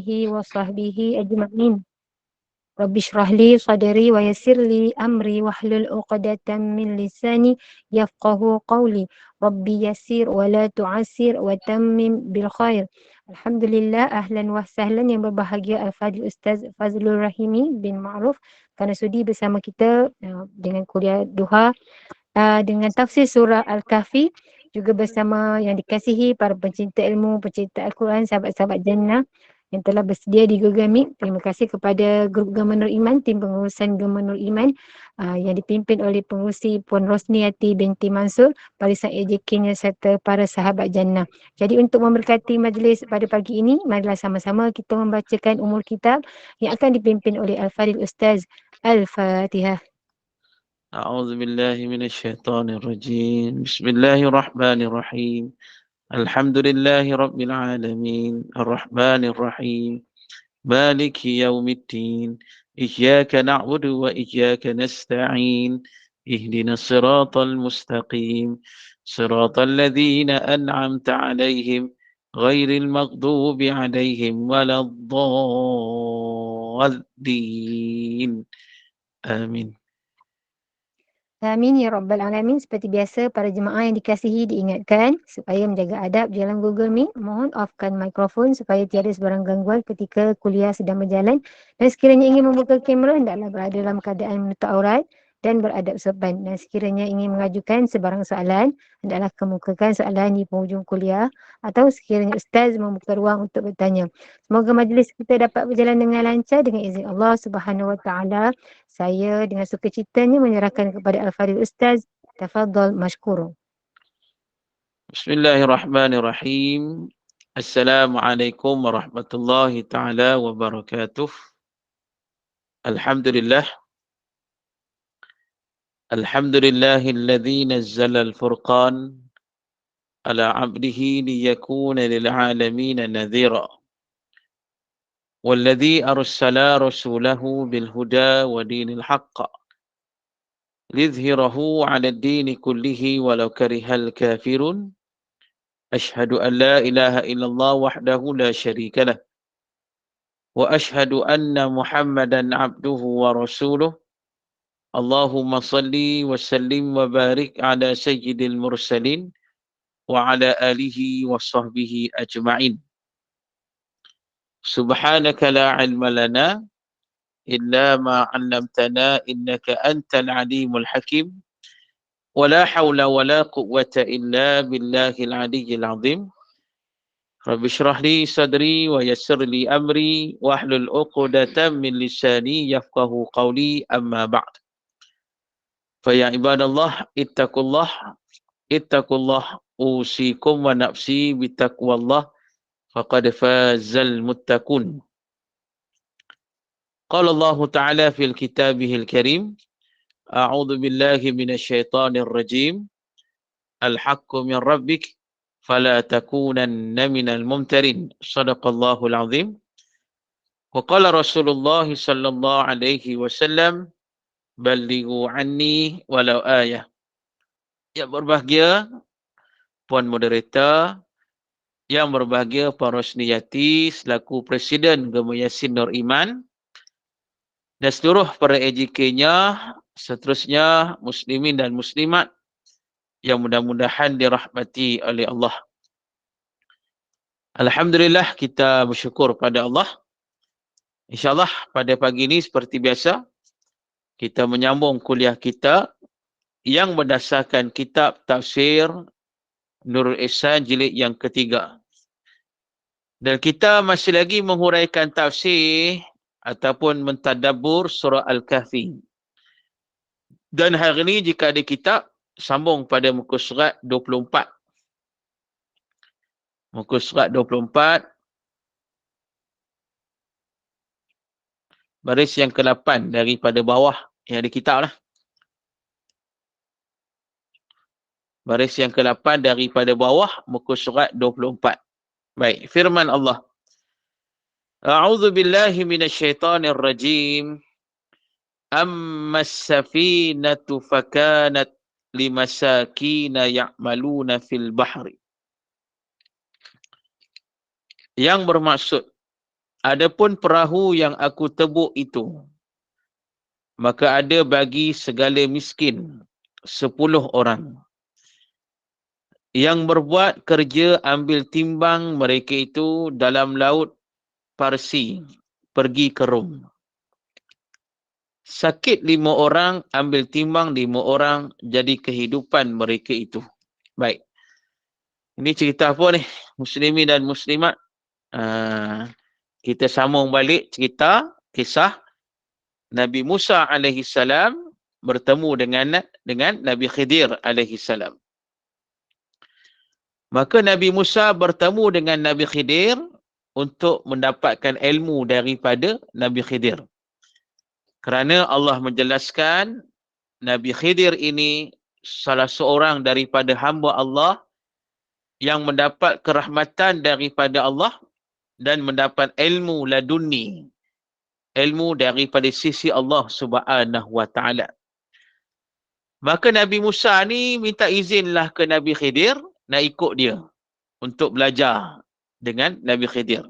وصحبه أجمعين. رب اشرح لي صدري ويسر لي أمري واحلل عقدة من لساني يفقه قولي. ربي يسير ولا تعسر وتمم بالخير. Alhamdulillah, ahlan wa sahlan yang berbahagia Al-Fadhil Ustaz Fazlul Rahimi bin Ma'ruf kerana sudi bersama kita dengan kuliah duha dengan tafsir surah Al-Kahfi, juga bersama yang dikasihi para pencinta ilmu, pencinta Al-Quran, sahabat-sahabat Jannah yang telah bersedia di Google Meet. Terima kasih kepada grup Gema Nur Iman, tim pengurusan Gema Nur Iman yang dipimpin oleh pengurusi Puan Rosniati binti Mansur, barisan AJK-nya serta para sahabat Jannah. Jadi untuk memberkati majlis pada pagi ini, marilah sama-sama kita membacakan umur kitab yang akan dipimpin oleh Al-Fadhil Ustaz. Al-Fatihah. أعوذ بالله من الشيطان الرجيم بسم الله الرحمن الرحيم الحمد لله رب العالمين الرحمن الرحيم مالك يوم الدين إياك نعبد وإياك نستعين اهدنا الصراط المستقيم صراط الذين أنعمت عليهم غير المغضوب عليهم ولا الضالين آمين. Amin ya Rabbal Alamin. Seperti biasa, para jemaah yang dikasihi diingatkan supaya menjaga adab dalam Google Meet. Mohon offkan mikrofon supaya tiada sebarang gangguan ketika kuliah sedang berjalan. Dan sekiranya ingin membuka kamera, hendaklah berada dalam keadaan menutup aurat dan beradab sopan. Dan sekiranya ingin mengajukan sebarang soalan, hendaklah kemukakan soalan di penghujung kuliah atau sekiranya Ustaz membuka ruang untuk bertanya. Semoga majlis kita dapat berjalan dengan lancar dengan izin Allah Subhanahu Wa Taala. Saya dengan sukacitanya menyerahkan kepada Al-Fadhil Ustaz. Tafadhal mashkurun. Bismillahirrahmanirrahim. Assalamualaikum warahmatullahi taala wabarakatuh. Alhamdulillah. Alhamdulillahilladzi nazzala al-furqan ala 'abdihi liyakuna lil 'alamin nadhira. Walladzi arsala rasulahu bil huda wa dinil haqq liyudhhirahu 'ala ad-din kullihi walau karihal kafirun. Ashhadu an la ilaha illallah wahdahu la syarika lah. Wa ashhadu anna Muhammadan abduhu wa rasuluh. Allahumma salli wa sallim wa barik ala sayyidil mursalin wa ala alihi wa sahbihi ajma'in. Subhanaka la ilma lana illa ma 'allamtana innaka antal alimul hakim. Wa la hawla wa la quwwata illa billahil aliyyil azim. Rabbi syrah li sadri wa yassir li amri wahlul 'uqdatam min lisani yafqahu qawli, amma ba'd. Fa ya ibadallah ittaqullah usikum wa nafsi bitaqwallah faqad fazal muttaqun. Qala Allah Ta'ala fil kitabihil karim, a'udzu billahi minasyaitonir rajim. Al-haqqu min rabbik fala takunanna minal mumtarin. Shadaqallahul azim. Wa qala Rasulullah sallallahu alaihi wasallam, ballighu anni walau ayah. Yang berbahagia Puan Moderator, yang berbahagia Puan Rosniyati selaku Presiden Gema Yasin Nur Iman, dan seluruh para AJK-nya, seterusnya muslimin dan muslimat yang mudah-mudahan dirahmati oleh Allah. Alhamdulillah, kita bersyukur pada Allah. InsyaAllah pada pagi ini seperti biasa, kita menyambung kuliah kita yang berdasarkan kitab tafsir Nurul Ihsan jilid yang ketiga. Dan kita masih lagi menghuraikan tafsir ataupun mentadabbur surah Al-Kahfi. Dan hari ini jika ada kitab, sambung pada muka surat 24. Muka surat 24, baris yang ke-8 daripada bawah yang ada kitab lah. Baris yang ke-8 daripada bawah muka surat 24. Baik, firman Allah. A'udzu billahi minasyaitonir rajim. Ammas safinatu fakanat limasakina ya'maluna fil bahri. Yang bermaksud Adapun perahu yang aku tebuk itu, maka ada bagi segala miskin 10 orang yang berbuat kerja ambil timbang mereka itu dalam laut Parsi, pergi ke Rom. Sakit 5 orang, ambil timbang 5 orang, jadi kehidupan mereka itu. Baik. Ini cerita apa ni? Muslimin dan muslimat. Kita sambung balik cerita kisah Nabi Musa alaihi salam bertemu dengan Nabi Khidir alaihi salam. Maka Nabi Musa bertemu dengan Nabi Khidir untuk mendapatkan ilmu daripada Nabi Khidir. Kerana Allah menjelaskan Nabi Khidir ini salah seorang daripada hamba Allah yang mendapat kerahmatan daripada Allah dan mendapat ilmu laduni. Ilmu daripada sisi Allah Subhanahu wa taala. Maka Nabi Musa ni minta izinlah ke Nabi Khidir nak ikut dia untuk belajar dengan Nabi Khidir.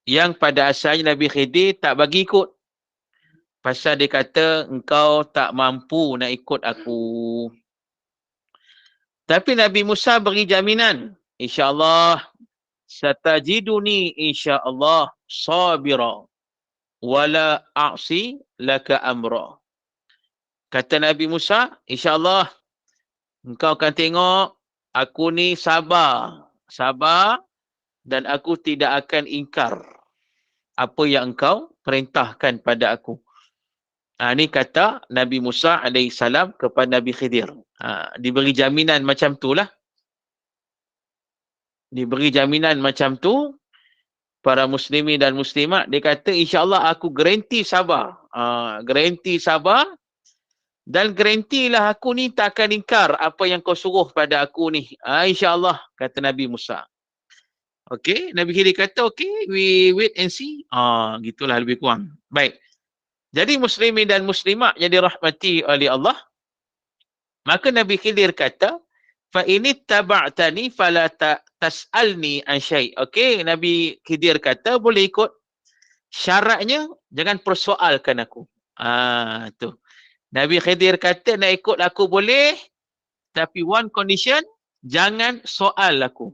Yang pada asalnya Nabi Khidir tak bagi ikut. Pasal dia kata, engkau tak mampu nak ikut aku. Tapi Nabi Musa beri jaminan, insya-Allah satajiduni insya-Allah sabira wala a'si laka amra. Kata Nabi Musa, insya-Allah engkau akan tengok aku ni sabar dan aku tidak akan ingkar apa yang engkau perintahkan pada aku. Ini kata Nabi Musa AS kepada Nabi Khidir. Diberi jaminan macam tu lah. Diberi jaminan macam tu. Para muslimin dan muslimat, dia kata insya-Allah aku garanti sabar. Garanti sabar. Dan garantilah aku ni tak akan ingkar apa yang kau suruh pada aku ni. InsyaAllah, kata Nabi Musa. Okey, Nabi Khidir kata, okey, we wait and see. Gitulah lebih kurang. Baik. Jadi muslimin dan muslimat yang dirahmati oleh Allah, maka Nabi Khidir kata, fa ini taba'tani fala tas'alni an syai'. Okey, Nabi Khidir kata boleh ikut. Syaratnya jangan persoalkan aku. Tu. Nabi Khidir kata nak ikut aku boleh, tapi one condition, jangan soal aku.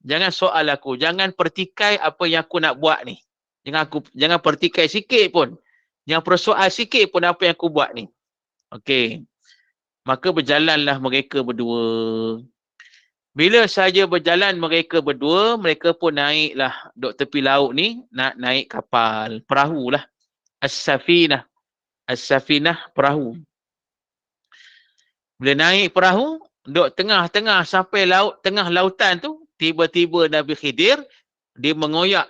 Jangan soal aku, jangan pertikai apa yang aku nak buat ni. Jangan pertikai sikit pun. Jangan persoal sikit pun apa yang aku buat ni. Okey. Maka berjalanlah mereka berdua. Bila saja berjalan mereka berdua, mereka pun naiklah duk tepi laut ni, nak naik kapal, perahu lah. As-safinah. As-safinah, perahu. Bila naik perahu, duk tengah-tengah sampai laut, tengah lautan tu, tiba-tiba Nabi Khidir, dia mengoyak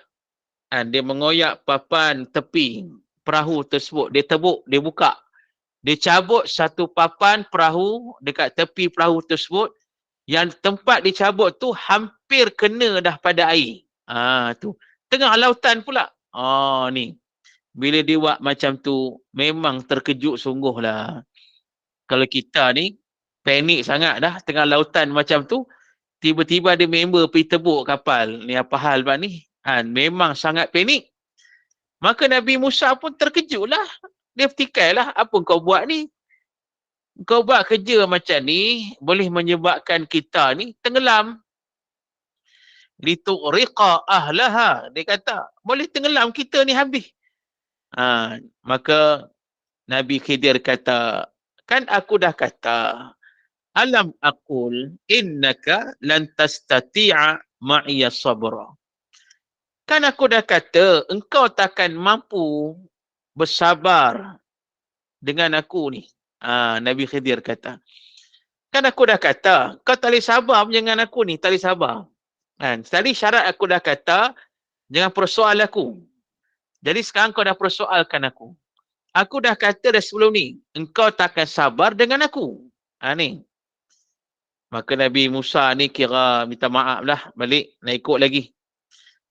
papan tepi perahu tersebut. Dia tebuk, dia buka. Dia cabut satu papan perahu dekat tepi perahu tersebut. Yang tempat dicabut tu hampir kena dah pada air. Tu. Tengah lautan pula. Ni. Bila dia buat macam tu, memang terkejut sungguhlah. Kalau kita ni, panik sangat dah tengah lautan macam tu, tiba-tiba ada member pergi tebuk kapal. Ni apa hal Pak ni? Memang sangat panik. Maka Nabi Musa pun terkejutlah. Dia pertikailah, apa kau buat ni? Kau buat kerja macam ni, boleh menyebabkan kita ni tenggelam. Litu'riqa ahlaha. Dia kata, boleh tenggelam kita ni habis. Maka Nabi Khidir kata, kan aku dah kata, alam aqul innaka lan tastati'a ma'iya sabra. Kan aku dah kata, engkau takkan mampu bersabar dengan aku ni. Nabi Khidir kata. Kan aku dah kata, kau tak boleh sabar dengan aku ni, tak boleh sabar. Tadi syarat aku dah kata, jangan persoal aku. Jadi sekarang kau dah persoalkan aku. Aku dah kata dah sebelum ni, engkau takkan sabar dengan aku. Ni. Maka Nabi Musa ni kira minta maaf lah, balik, nak ikut lagi.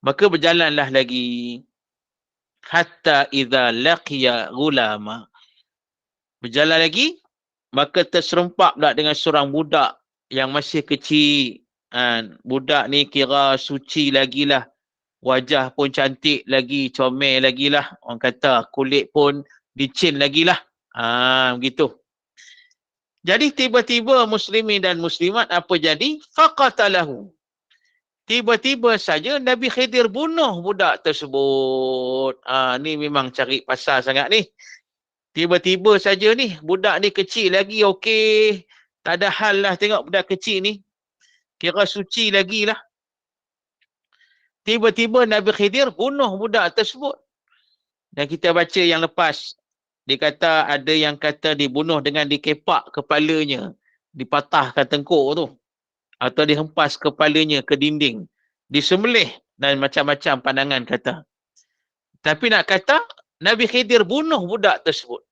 Maka berjalanlah lagi. Hatta idza laqiya gulama. Berjalan lagi, maka terserempak pula dengan seorang budak yang masih kecil. Budak ni kira suci lagi lah. wajah pun cantik lagi, comel lagi lah. Orang kata kulit pun licin lagi lah. Begitu. Jadi tiba-tiba muslimin dan muslimat apa jadi? Faqatalahu. Tiba-tiba saja Nabi Khidir bunuh budak tersebut. Ni memang cari pasal sangat ni. Tiba-tiba saja ni, budak ni kecil lagi, okey. Tak ada hal lah tengok budak kecil ni. Kira suci lagi lah. Tiba-tiba Nabi Khidir bunuh budak tersebut. Dan kita baca yang lepas. Dia kata ada yang kata dibunuh dengan dikepak kepalanya. Dipatahkan tengkuk tu. Atau dihempas kepalanya ke dinding. Disembelih dan macam-macam pandangan kata. Tapi nak kata, Nabi Khidir bunuh budak tersebut.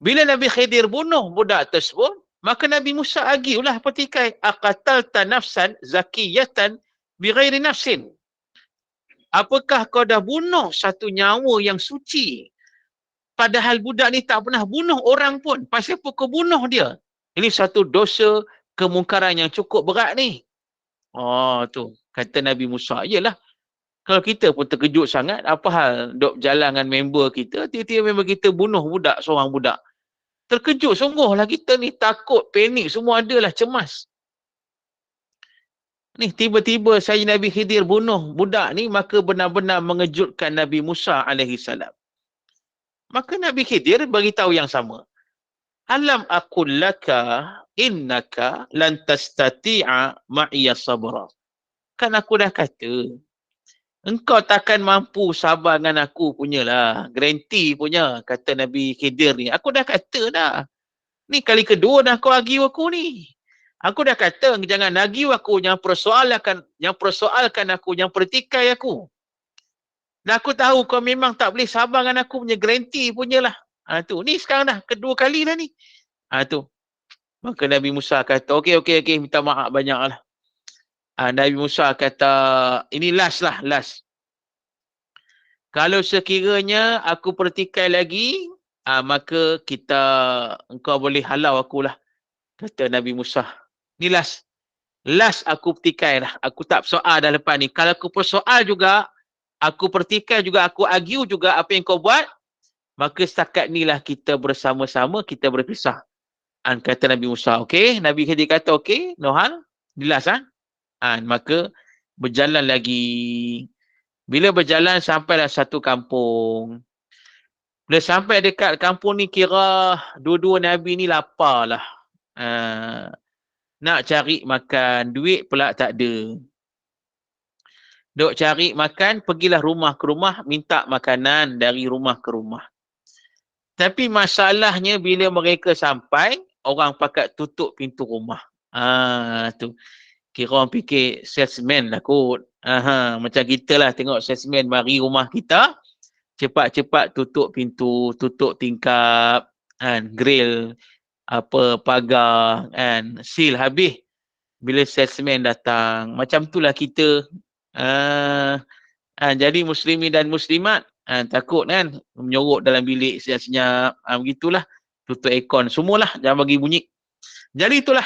Bila Nabi Khidir bunuh budak tersebut, maka Nabi Musa agiulah petikai. Aqatalta nafsan zakiyatan bighairi nafsin. Apakah kau dah bunuh satu nyawa yang suci? Padahal budak ni tak pernah bunuh orang pun. Pasal apa kau bunuh dia? Ini satu dosa kemungkaran yang cukup berat ni. Tu. Kata Nabi Musa. Yelah. Kalau kita pun terkejut sangat, apa hal duk berjalan dengan member kita, tiba-tiba member kita bunuh budak, seorang budak. Terkejut sungguhlah kita ni, takut, panik, semua adalah cemas. Ni tiba-tiba saya Nabi Khidir bunuh budak ni, maka benar-benar mengejutkan Nabi Musa AS. Maka Nabi Khidir beritahu yang sama. Alam aqul laka innaka lan tastati'a ma'iya sabra. Kan aku dah kata, engkau takkan mampu sabar dengan aku punyalah. Garanti punya, kata Nabi Khidir ni. Aku dah kata dah. Ni kali kedua dah kau argue aku ni. Aku dah kata jangan argue aku, yang persoalkan aku, yang pertikai aku. Dan aku tahu kau memang tak boleh sabar dengan aku punya, garanti punyalah. Tu. Ni sekarang dah kedua kali dah ni. Tu. Maka Nabi Musa kata, okey, minta maaf banyak lah. Nabi Musa kata, ini last lah, last. Kalau sekiranya aku pertikai lagi, maka engkau boleh halau akulah. Kata Nabi Musa. Ni last. Last aku pertikai lah. Aku tak persoal dah lepas ni. Kalau aku persoal juga, aku pertikai juga, aku argue juga apa yang kau buat, maka setakat ni lah kita bersama-sama, kita berpisah. Kata Nabi Musa, okey. Nabi Khidir kata, okey, no hal. Ni last maka berjalan lagi. Bila berjalan sampailah satu kampung. Bila sampai dekat kampung ni, kira dua-dua Nabi ni lapar lah. Nak cari makan, duit pula tak ada. Duk cari makan, pergilah rumah ke rumah, minta makanan dari rumah ke rumah. Tapi masalahnya bila mereka sampai, orang pakat tutup pintu rumah. Tu. Kira orang fikir salesman lah kot. Macam kita lah tengok salesman mari rumah kita, cepat-cepat tutup pintu, tutup tingkap, grill, pagar, seal habis. Bila salesman datang, macam itulah kita. Jadi muslimin dan muslimat, takut kan, menyorok dalam bilik senyap-senyap, begitulah. Tutup aircon, semualah, jangan bagi bunyi. Jadi itulah.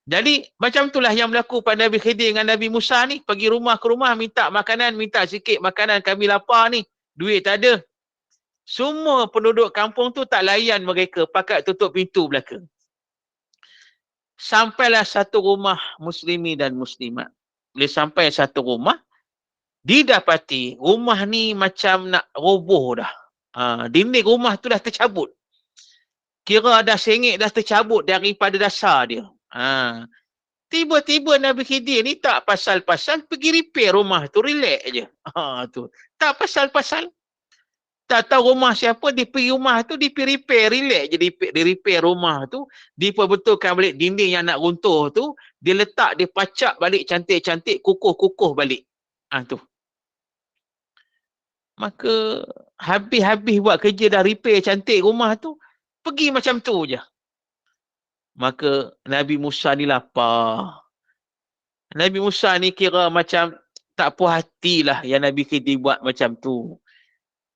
Jadi macam itulah yang berlaku pada Nabi Khidir dengan Nabi Musa ni. Pergi rumah ke rumah, minta makanan, minta sikit makanan, kami lapar ni. Duit tak ada. Semua penduduk kampung tu tak layan mereka, pakat tutup pintu belakang. Sampailah satu rumah muslimi dan muslimat. Bila sampai satu rumah, didapati rumah ni macam nak roboh dah. Dinding rumah tu dah tercabut. Kira dah sengit, dah tercabut daripada dasar dia. Tiba-tiba Nabi Khidir ni tak pasal-pasal pergi repair rumah tu, relax je. Tu. Tak pasal-pasal. Tak tahu rumah siapa, dia pergi rumah tu, dia pergi repair, relax je. Dia repair rumah tu, dia perbetulkan balik dinding yang nak runtuh tu, dia letak, dia pacak balik cantik-cantik, kukuh-kukuh balik. Tu. Maka habis-habis buat kerja dah repair cantik rumah tu, pergi macam tu je. Maka Nabi Musa ni lapar. Nabi Musa ni kira macam tak puas hatilah yang Nabi Khidir buat macam tu.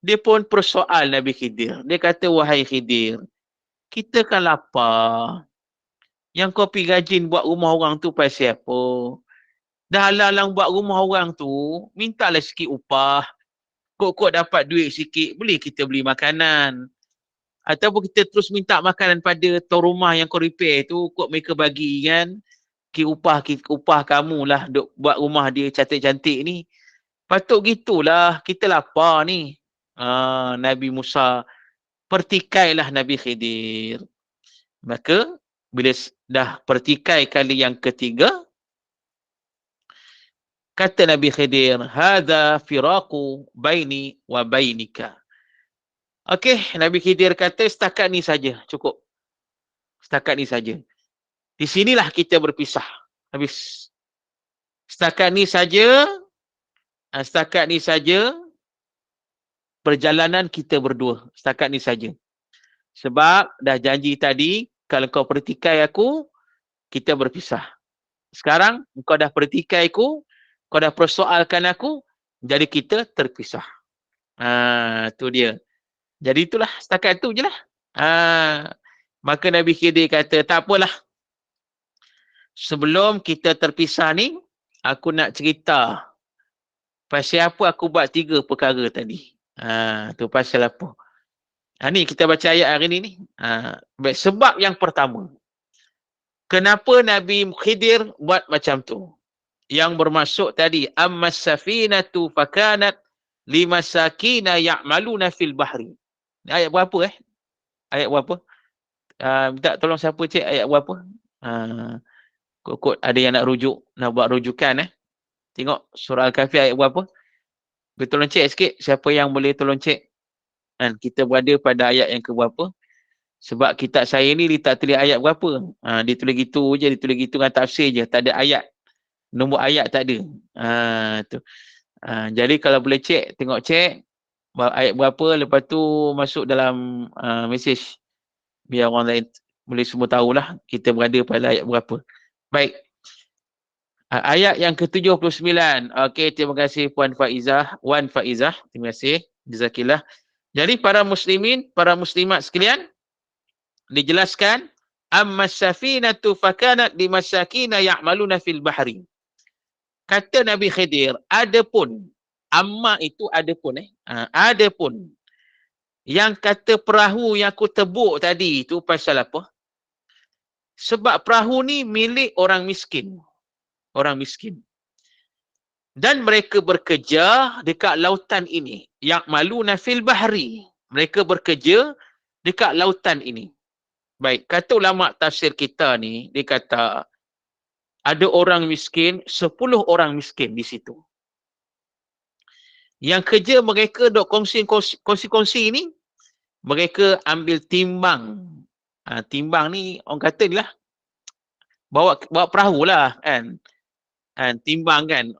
Dia pun persoal Nabi Khidir. Dia kata, wahai Khidir, kita kan lapar. Yang kau pergi rajin buat rumah orang tu pasal apa? dah halang buat rumah orang tu, mintalah sikit upah. Kok dapat duit sikit, boleh kita beli makanan. Ataupun kita terus minta makanan pada tuan rumah yang kau repair tu, kok mereka bagi kan. Upah kamu lah duk buat rumah dia cantik-cantik ni. Patut gitulah, kita lapar ni. Nabi Musa, pertikailah Nabi Khidir. Maka, bila dah pertikai kali yang ketiga, kata Nabi Khidir, hadza firaqu baini wa bainika. Okey, Nabi Khidir kata setakat ni saja, cukup. Setakat ni saja. Di sinilah kita berpisah. Habis. Setakat ni saja perjalanan kita berdua. Setakat ni saja. Sebab dah janji tadi, kalau kau pertikai aku, kita berpisah. Sekarang, kau dah pertikai aku, kau dah persoalkan aku, jadi kita terpisah. Tu dia. Jadi itulah, setakat tu je lah. Maka Nabi Khidir kata, tak apalah. Sebelum kita terpisah ni, aku nak cerita pasal apa aku buat 3 perkara tadi. Tu pasal apa. Ni kita baca ayat hari ni. Baik, sebab yang pertama. Kenapa Nabi Khidir buat macam tu? Yang bermaksud tadi, ammas safinatu fakanat limasakina ya'maluna fil bahri. Ayat berapa Ayat berapa? Minta tolong siapa cek ayat berapa? Kok ada yang nak rujuk, nak buat rujukan Tengok surah Al-Kahfi ayat berapa? Boleh tolong cek sikit, siapa yang boleh tolong cek? Kita berada pada ayat yang ke berapa? Sebab kitab saya ni dia tak tulis ayat berapa. Dia tulis gitu je, dia tulis gitu dengan tafsir je, tak ada ayat. Nombor ayat tak ada. Tu. Jadi kalau boleh cek, tengok cek ayat berapa, lepas tu masuk dalam mesej. Biar orang lain boleh semua tahulah kita berada pada ayat berapa. Baik. Ayat yang ke-79. Okey, terima kasih Puan Faizah. Wan Faizah. Terima kasih. Jazakillah. Jadi para muslimin, para muslimat sekalian, dijelaskan, ammas safinatu fakanat limasakina ya'maluna fil bahri. Kata Nabi Khidir, adapun, amma itu adapun adapun. Yang kata perahu yang aku tebuk tadi itu pasal apa? Sebab perahu ni milik orang miskin. Orang miskin. Dan mereka bekerja dekat lautan ini. Ya'maluna fil bahri. Mereka bekerja dekat lautan ini. Baik, kata ulama tafsir kita ni, dia kata ada orang miskin, 10 orang miskin di situ. Yang kerja mereka dok kongsi-kongsi ni, mereka ambil timbang. Timbang ni orang kata ni lah, bawa perahu lah kan. Timbang kan.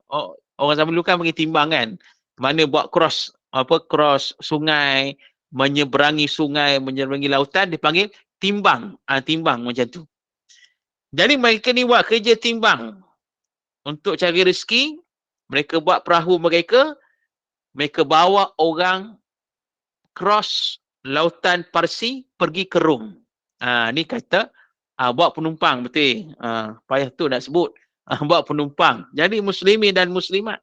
Orang zaman dulu kan panggil timbang kan. Mana buat cross sungai, menyeberangi sungai, menyeberangi lautan, dipanggil timbang. Timbang macam tu. Jadi mereka ni buat kerja timbang. Untuk cari rezeki, mereka buat perahu mereka bawa orang cross lautan Parsi pergi ke Rom. Ni kata bawa penumpang, betul. Payah tu nak sebut. Bawa penumpang. Jadi muslimin dan muslimat.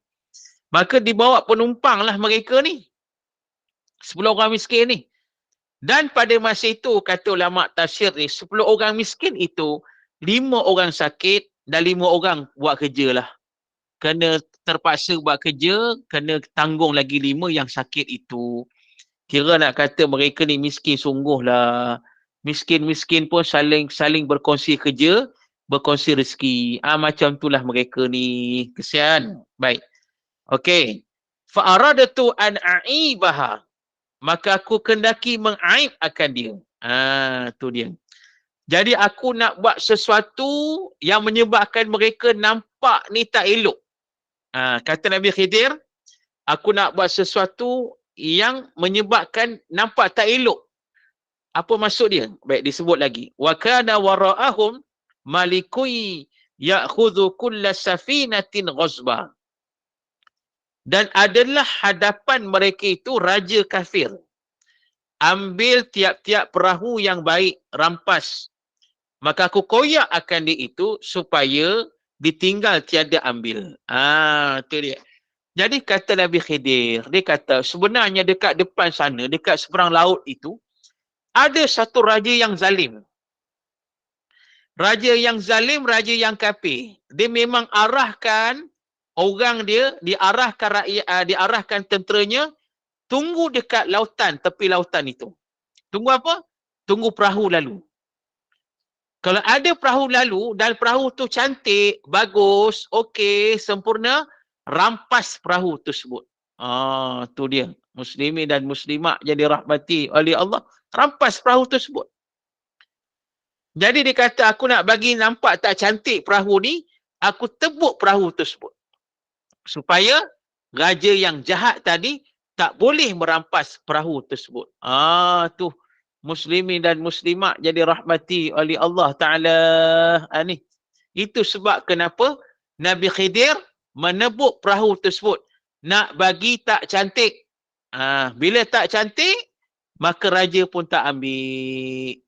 Maka dibawa penumpang lah mereka ni. 10 orang miskin ni. Dan pada masa itu, kata ulama tafsir ni, 10 orang miskin itu, 5 orang sakit dan 5 orang buat kerja lah. Kena terpaksa buat kerja, kena tanggung lagi 5 yang sakit itu. Kira nak kata mereka ni miskin sungguh lah. Miskin-miskin pun saling berkongsi kerja, berkongsi rezeki. Macam itulah mereka ni. Kesian. Baik. Okey. Fa'aradatu an a'ibaha. Maka aku kendaki mengaib akan dia. Tu dia. Jadi aku nak buat sesuatu yang menyebabkan mereka nampak ni tak elok. Kata Nabi Khidir, aku nak buat sesuatu yang menyebabkan nampak tak elok. Apa maksud dia? Baik, disebut lagi. Wa kana wara'ahum malikui ya'khudhu kulla safinatin ghazba. Dan adalah hadapan mereka itu raja kafir. Ambil tiap-tiap perahu yang baik, rampas. Maka aku koyak akan dia itu supaya ditinggal tiada ambil. Tu dia. Jadi kata Nabi Khidir, dia kata sebenarnya dekat depan sana, dekat seberang laut itu, ada satu raja yang zalim. Raja yang zalim, raja yang kafir. Dia memang arahkan orang dia, diarahkan rakyat, diarahkan tenteranya, tunggu dekat lautan, tepi lautan itu. Tunggu apa? Tunggu perahu lalu. Kalau ada perahu lalu dan perahu tu cantik, bagus, okey, sempurna, rampas perahu tersebut. Tu dia. Muslimin dan muslimat jadi rahmati oleh Allah, rampas perahu tersebut. Jadi dia kata, aku nak bagi nampak tak cantik perahu ni, aku tebuk perahu tersebut. Supaya raja yang jahat tadi tak boleh merampas perahu tersebut. Tu. Muslimin dan muslimat jadi rahmati oleh Allah Ta'ala. Ni. Itu sebab kenapa Nabi Khidir menebuk perahu tersebut. Nak bagi tak cantik. Bila tak cantik, maka raja pun tak ambil.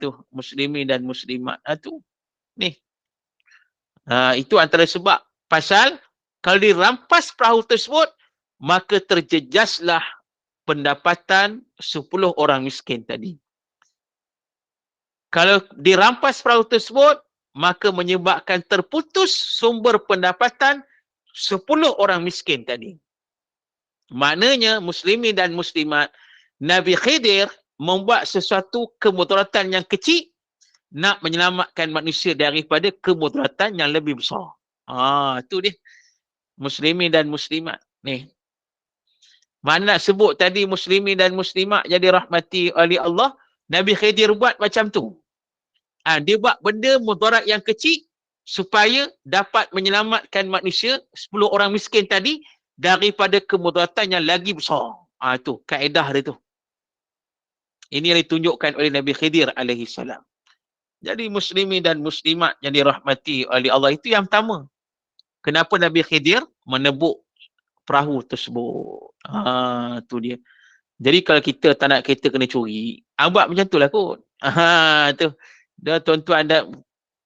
Tu. Muslimin dan muslimat. Tu. Ni. Itu antara sebab. Pasal kalau dirampas perahu tersebut, maka terjejaslah pendapatan 10 orang miskin tadi. Kalau dirampas perahu tersebut, maka menyebabkan terputus sumber pendapatan 10 orang miskin tadi. Maknanya muslimin dan muslimat, Nabi Khidir membuat sesuatu kemudaratan yang kecil nak menyelamatkan manusia daripada kemudaratan yang lebih besar. Itu dia. Muslimin dan muslimat. Ni. Mana nak sebut tadi muslimin dan muslimat jadi rahmati oleh Allah, Nabi Khidir buat macam tu. Dia buat benda mudarat yang kecil supaya dapat menyelamatkan manusia, 10 orang miskin tadi, daripada kemudaratan yang lagi besar. Tu kaedah dia tu. Ini yang ditunjukkan oleh Nabi Khidir alaihi salam. Jadi muslimin dan muslimat yang dirahmati oleh Allah, itu yang pertama. Kenapa Nabi Khidir menebuk perahu tersebut? Tu dia. Jadi kalau kita tak nak kereta kena curi, buat macam tu lah kot. Tu. Dah tuan-tuan ada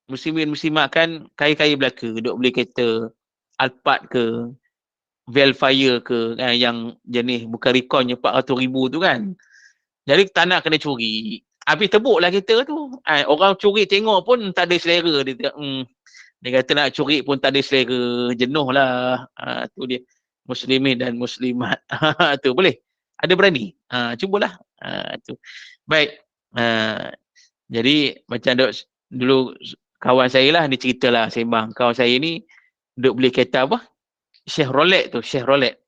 muslimin muslimat kan kaya-kaya belaka, duk beli kereta Alphard ke, Velfire ke, yang jenis bukan rekonnya 400,000 tu kan. Jadi tak nak kena curi. Habis tebuklah kereta tu. Orang curi tengok pun tak ada selera. Dia kata nak curi pun tak ada selera. Jenuh lah. Tu dia. Muslimin dan muslimat. Tu boleh? Ada berani? Cubalah. Tu. Baik. Jadi macam dulu kawan saya lah, dia ceritalah sembang. Kawan saya ni duk beli kereta apa? Chevrolet tu. Chevrolet.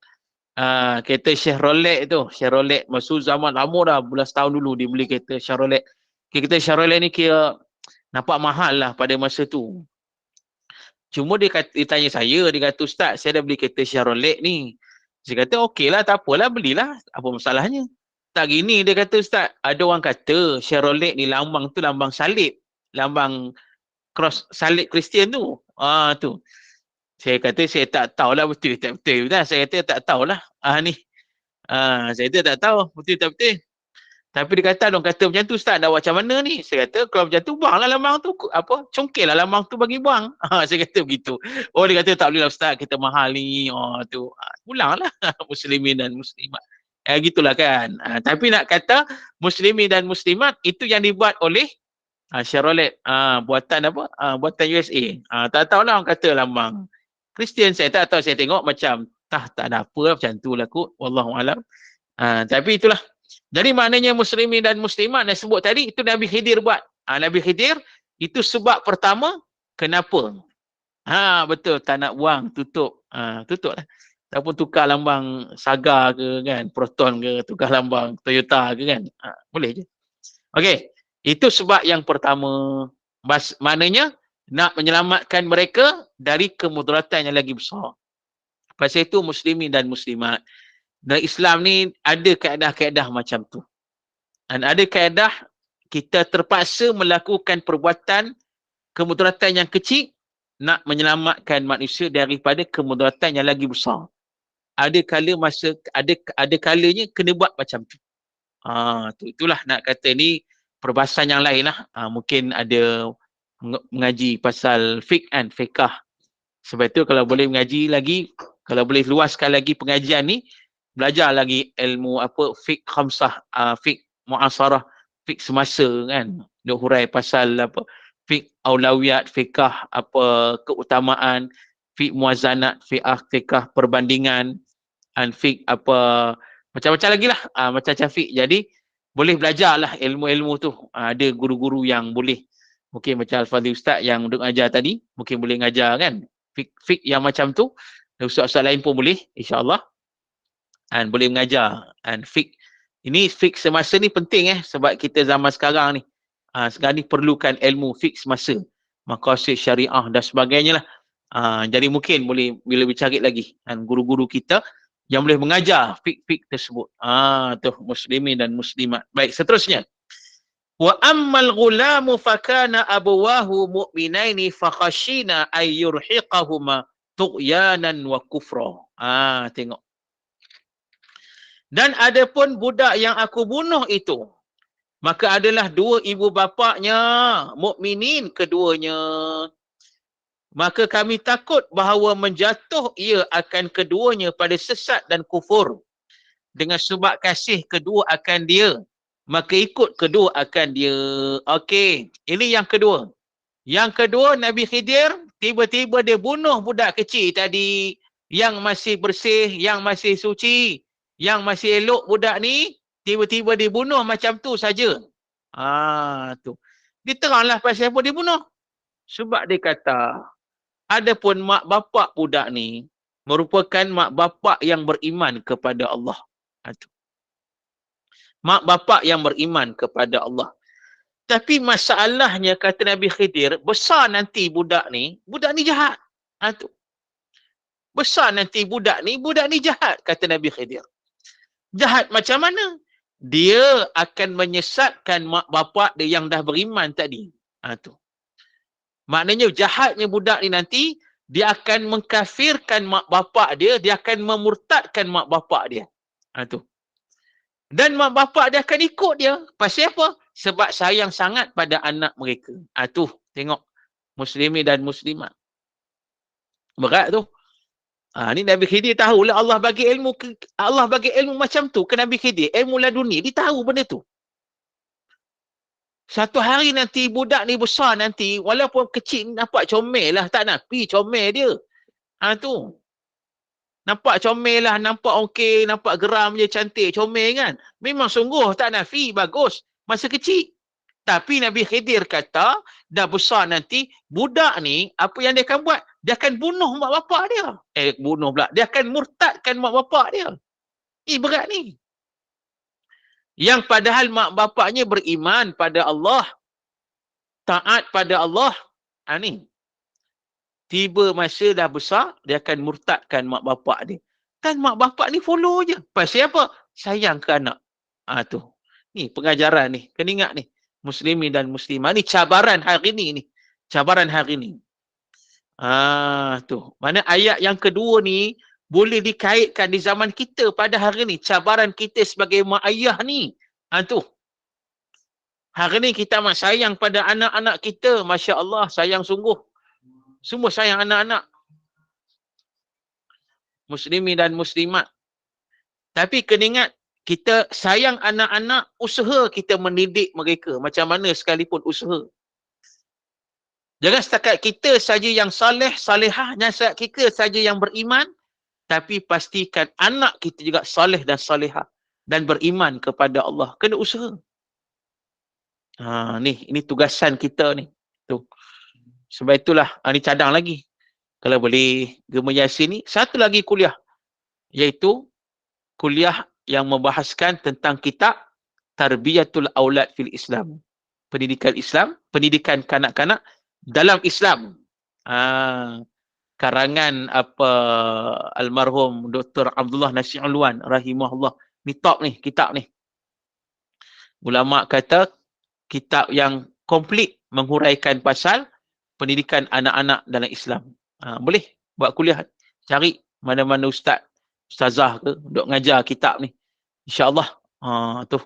Kereta Chevrolet tu. Chevrolet. Maksud zaman lama dah. Belas tahun dulu dia beli kereta Chevrolet. Kereta Chevrolet ni kira nampak mahal lah pada masa tu. Cuma dia tanya saya, dia kata, Ustaz, saya dah beli kereta Chevrolet ni. Saya kata, okey lah, tak apalah, belilah. Apa masalahnya? Tak gini, dia kata, Ustaz, ada orang kata Chevrolet ni lambang tu lambang salib. Lambang cross salib Kristian tu. Tu. Saya kata, saya tak tahulah betul tak betul. Saya kata, tak tahulah. Ni. Saya kata, tak tahu betul tak betul. Tapi dia kata, orang kata macam tu, Ustaz, dah macam mana ni? Saya kata, kalau macam tu, buanglah lambang tu. Congkellah lambang tu bagi buang. Saya kata begitu. Dia kata, tak boleh lah, Ustaz, kita mahal ni. Tu. Pulanglah muslimin dan muslimat. Gitulah kan. Tapi nak kata, muslimin dan muslimat, itu yang dibuat oleh Chevrolet. Buatan apa? Buatan USA. Tak tahulah orang kata lambang Kristian. Saya tak tahu, saya tengok macam, tak ada apa lah, macam tu lah kot. Wallahualam. Tapi itulah. Jadi maknanya muslimin dan muslimat yang sebut tadi, itu Nabi Khidir buat. Nabi Khidir, itu sebab pertama, kenapa? Betul, tak nak buang, tutup. Tutup lah. Ataupun tukar lambang Saga ke kan, Proton ke, tukar lambang Toyota ke kan. Boleh je. Okey, itu sebab yang pertama. Maknanya, nak menyelamatkan mereka dari kemudaratan yang lagi besar. Pasal itu muslimin dan muslimat. Dan Islam ni ada kaedah-kaedah macam tu. Dan ada kaedah kita terpaksa melakukan perbuatan kemudaratan yang kecil nak menyelamatkan manusia daripada kemudaratan yang lagi besar. Ada kalanya kena buat macam tu. Itulah nak kata ni perbahasan yang lain lah. Mungkin ada mengaji pasal fiqh kan, fiqh. Sebab itu kalau boleh mengaji lagi, kalau boleh luaskan lagi pengajian ni, belajar lagi ilmu apa fiqh khamsah, fiqh muasarah, fiqh semasa kan. Duk hurai pasal apa fiqh aulawiyat, fiqh apa keutamaan, fiqh muazanat, fiqh perbandingan, dan fiqh apa macam-macam lagi lah, macam-macam fiqh. Jadi boleh belajarlah ilmu-ilmu tu. Ada guru-guru yang boleh, mungkin macam Al-Fadhil Ustaz yang duk ajar tadi, mungkin boleh ngajar kan. Fiqh yang macam tu, ustaz-ustaz lain pun boleh, insya-Allah. Dan boleh mengajar. Dan fiqh ini, fiqh semasa ni penting sebab kita zaman sekarang ni. Sekarang ni perlukan ilmu fiqh semasa. Maqasid syariah dan sebagainya lah. Jadi mungkin boleh bila cari lagi dan guru-guru kita yang boleh mengajar fiqh-fiqh tersebut. Tu muslimin dan muslimat. Baik, seterusnya. Wa ammal ghulamu fakana abawahu mu'minaini fakhashina ay yurhiqahuma tughyanan wa kufra. Tengok. Dan adapun budak yang aku bunuh itu, maka adalah dua ibu bapaknya mukminin keduanya. Maka kami takut bahawa menjatuh ia akan keduanya pada sesat dan kufur. Dengan sebab kasih kedua akan dia, maka ikut kedua akan dia. Okey, ini yang kedua. Yang kedua, Nabi Khidir tiba-tiba dia bunuh budak kecil tadi yang masih bersih, yang masih suci, yang masih elok budak ni, tiba-tiba dibunuh macam tu saja. Tu. Dia teranglah pasal apa dia bunuh. Sebab dia kata, adapun mak bapak budak ni merupakan mak bapak yang beriman kepada Allah. Mak bapak yang beriman kepada Allah. Tapi masalahnya, kata Nabi Khidir, besar nanti budak ni jahat. Tu. Besar nanti budak ni jahat, kata Nabi Khidir. Jahat macam mana? Dia akan menyesatkan mak bapak dia yang dah beriman tadi. Tu. Maknanya jahatnya budak ni nanti, dia akan mengkafirkan mak bapak dia, dia akan memurtadkan mak bapak dia. Tu. Dan mak bapak dia akan ikut dia. Pasal apa? Sebab sayang sangat pada anak mereka. Tu, tengok. Muslimin dan muslimat. Berat tu. Ni Nabi Khidir tahulah Allah bagi ilmu macam tu ke Nabi Khidir. Ilmu laduni. Dia tahu benda tu. Satu hari nanti budak ni besar nanti, walaupun kecil nampak comel lah, tak nafi comel dia. Tu. Nampak comel lah, nampak okey, nampak geram je, cantik, comel kan. Memang sungguh tak nafi, bagus. Masa kecil. Tapi Nabi Khidir kata, dah besar nanti, budak ni, apa yang dia akan buat? Dia akan bunuh mak bapak dia. Bunuh pula. Dia akan murtadkan mak bapak dia. Berat ni. Yang padahal mak bapaknya beriman pada Allah. Taat pada Allah. Ni. Tiba masa dah besar, dia akan murtadkan mak bapak dia. Dan mak bapak ni follow je. Pasal apa? Sayang ke anak. Tu. Ni pengajaran ni. Kena ingat ni. Muslimin dan muslimah. Ni cabaran hari ni. Cabaran hari ni. Tu. Mana ayat yang kedua ni boleh dikaitkan di zaman kita pada hari ni. Cabaran kita sebagai mak ayah ni. Tu. Hari ni kita amat sayang pada anak-anak kita. Masya Allah, sayang sungguh. Semua sayang anak-anak. Muslimin dan muslimat. Tapi kena ingat, kita sayang anak-anak, usaha kita mendidik mereka. Macam mana sekalipun usaha. Jangan setakat kita saja yang saleh, salehah. Jangan setakat kita saja yang beriman. Tapi pastikan anak kita juga saleh dan salehah. Dan beriman kepada Allah. Kena usaha. Ini tugasan kita ni. Tu. Sebab itulah, ni cadang lagi. Kalau boleh Gema Yasin ni, satu lagi kuliah. Iaitu kuliah yang membahaskan tentang kitab Tarbiyatul Aulad fil Islam. Pendidikan Islam, pendidikan kanak-kanak dalam Islam. Karangan almarhum Dr. Abdullah Nasir Ulwan rahimahullah. Ni top ni, kitab ni. Ulama kata kitab yang komplit menghuraikan pasal pendidikan anak-anak dalam Islam. Boleh buat kuliah. Cari mana-mana ustazah ke duk ngajar kitab ni. InsyaAllah. Tu.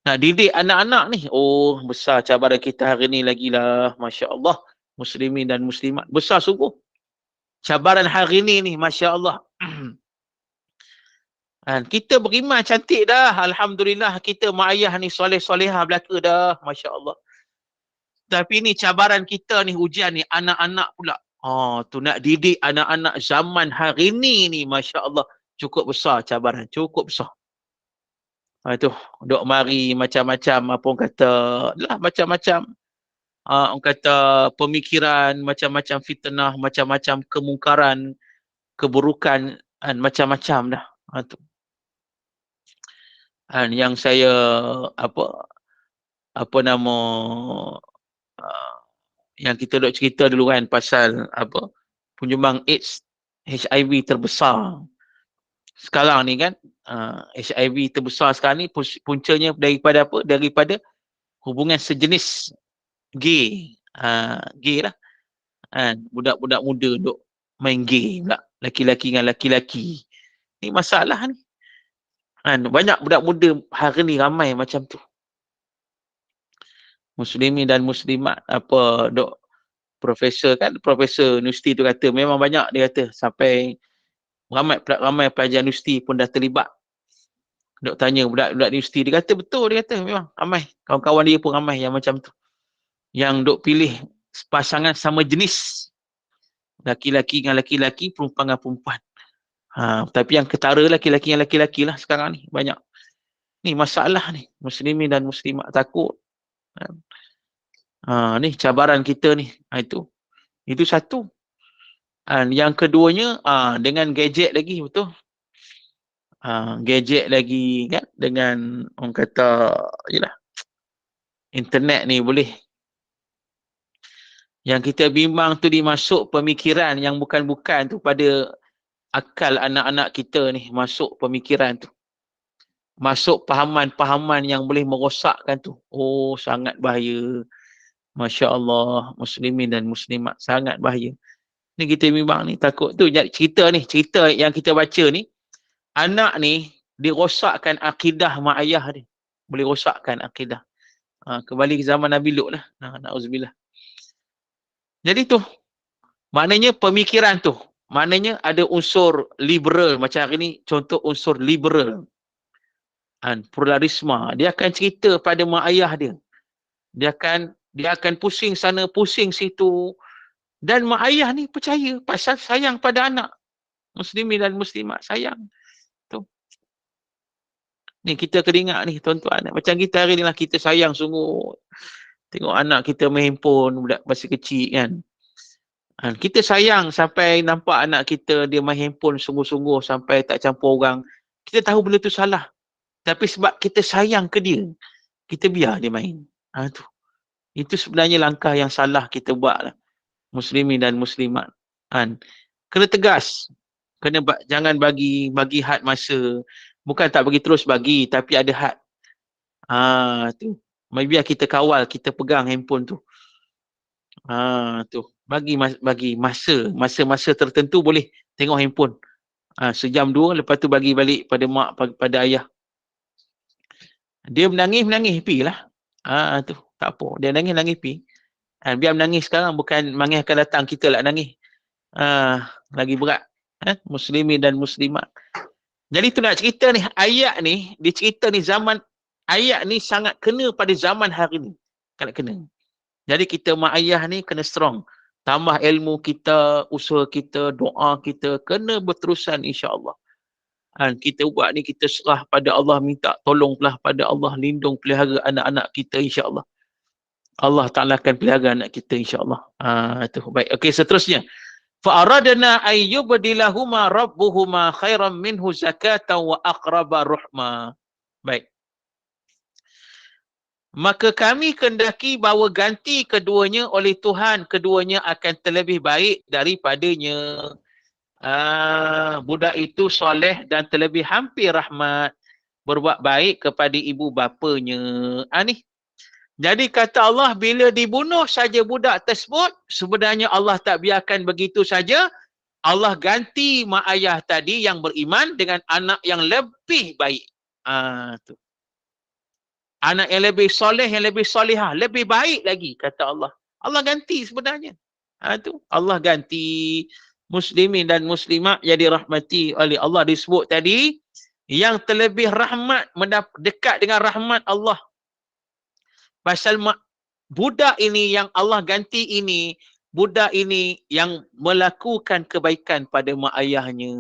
Nak didik anak-anak ni, oh besar cabaran kita hari ni lagi lah. Masya Allah. Muslimin dan muslimat. Besar sungguh. Cabaran hari ni, Masya Allah. Kita beriman cantik dah. Alhamdulillah kita mak ayah ni soleh-solehah belaka dah. Masya Allah. Tapi ni cabaran kita ni, ujian ni, anak-anak pula. Tu nak didik anak-anak zaman hari ni, Masya Allah. Cukup besar cabaran. Cukup besar. Itu duk mari macam-macam apa orang kata lah, macam-macam orang kata pemikiran, macam-macam fitnah, macam-macam kemungkaran, keburukan, macam-macam dah. Tu yang saya apa nama yang kita duk cerita dulu kan pasal penyumbang AIDS, HIV terbesar sekarang ni kan. HIV terbesar sekarang ni puncanya daripada apa? Daripada hubungan sejenis gay. Gay lah. Budak-budak muda duk main gay pula. Laki-laki dengan laki-laki. Ni masalah ni. Banyak budak muda hari ni ramai macam tu. Muslimin dan muslimat duk profesor universiti tu kata memang banyak, dia kata sampai ramai pelajar universiti pun dah terlibat. Duk tanya budak-budak universiti, dia kata betul, dia kata memang ramai. Kawan-kawan dia pun ramai yang macam tu. Yang duk pilih pasangan sama jenis. Laki-laki dengan laki-laki, perempuan dengan perempuan. Tapi yang ketara laki-laki dengan laki-laki lah sekarang ni. Banyak. Ni masalah ni. Muslimin dan muslimat takut. Ni cabaran kita ni. Itu satu. Yang keduanya, dengan gadget lagi, betul. Gadget lagi kan, dengan orang kata yalah, internet ni boleh. Yang kita bimbang tu dimasuk pemikiran yang bukan-bukan tu pada akal anak-anak kita ni, masuk pemikiran tu. Masuk pahaman-pahaman yang boleh merosakkan tu. Oh, sangat bahaya. Masya Allah, muslimin dan muslimat, sangat bahaya. Ni kita bimbang ni, takut tu. Cerita yang kita baca ni, anak ni dirosakkan akidah mak ayah dia. Boleh rosakkan akidah. Kembali ke zaman Nabi Lut lah. Na'udzubillah. Jadi tu, maknanya pemikiran tu, maknanya ada unsur liberal. Macam hari ni, contoh unsur liberal. Pluralisme. Dia akan cerita pada mak ayah dia. Dia akan pusing sana, pusing situ. Dan mak ayah ni percaya pasal sayang pada anak. Muslimin dan muslimat, sayang. Tu. Ni kita kena ingat ni, tuan-tuan. Macam kita hari ni lah, kita sayang sungguh. Tengok anak kita main handphone, budak masih kecil kan. Kita sayang sampai nampak anak kita dia main handphone sungguh-sungguh sampai tak campur orang. Kita tahu benda tu salah. Tapi sebab kita sayang ke dia, kita biar dia main. Tu. Itu sebenarnya langkah yang salah kita buat lah. Muslimin dan muslimat. Kena tegas. Jangan bagi had masa. Bukan tak bagi terus bagi, tapi ada had. Tu. Biar kita kawal, kita pegang handphone tu. Tu. Bagi masa tertentu boleh tengok handphone. Sejam dua, lepas tu bagi balik pada mak, pada ayah. Dia menangis, pi lah. Tu. Tak apa. Dia nangis, pi. Biar menangis sekarang, bukan menangis akan datang, kita lah nangis. Lagi berat. Muslimin dan muslimat. Jadi tu nak cerita ni, ayat ni, dia cerita ni zaman, ayat ni sangat kena pada zaman hari ni. Kena. Jadi kita mak ayah ni kena strong. Tambah ilmu kita, usaha kita, doa kita, kena berterusan insya-Allah. Kita buat ni, kita serah pada Allah, minta tolonglah pada Allah, lindung pelihara anak-anak kita insya-Allah. Allah Ta'ala akan pelihara anak kita insya-Allah. Itu baik. Okey, seterusnya. Fa'aradna ayyubdilahuma rabbuhuma khairan minhu zakatan wa aqraba ruhma. Baik. Maka kami kendaki bahawa ganti keduanya oleh Tuhan, keduanya akan terlebih baik daripadanya. Budak itu soleh dan terlebih hampir rahmat, berbuat baik kepada ibu bapanya. Ni. Jadi kata Allah, bila dibunuh saja budak tersebut, sebenarnya Allah tak biarkan begitu saja. Allah ganti mak ayah tadi yang beriman dengan anak yang lebih baik. Tu. Anak yang lebih soleh, yang lebih solehah, lebih baik lagi, kata Allah. Allah ganti sebenarnya. Tu Allah ganti. Muslimin dan muslimat yang dirahmati oleh Allah disebut tadi, yang terlebih rahmat, dekat dengan rahmat Allah. Pasal budak ini yang Allah ganti ini, budak ini yang melakukan kebaikan pada mak ayahnya.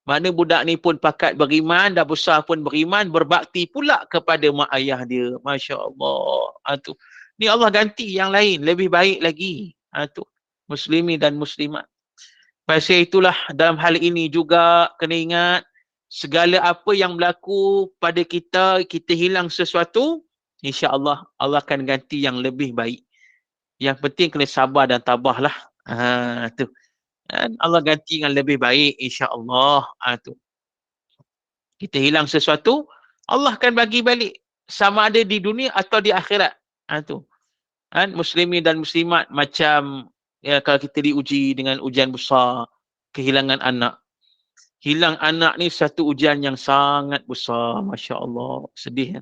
Mana budak ni pun pakat beriman, dah besar pun beriman, berbakti pula kepada mak ayah dia. Masya Allah. Tu. Ni Allah ganti yang lain, lebih baik lagi. Tu. Muslimin dan muslimat. Pasal itulah dalam hal ini juga kena ingat, segala apa yang berlaku pada kita, kita hilang sesuatu, insya-Allah Allah akan ganti yang lebih baik. Yang penting kena sabar dan tabahlah. Tu. Dan Allah ganti yang lebih baik, insya-Allah. Tu. Kita hilang sesuatu, Allah akan bagi balik. Sama ada di dunia atau di akhirat. Tu. Muslimin dan muslimat, macam ya, kalau kita diuji dengan ujian besar, kehilangan anak. Hilang anak ni satu ujian yang sangat besar. Masya Allah. Sedih.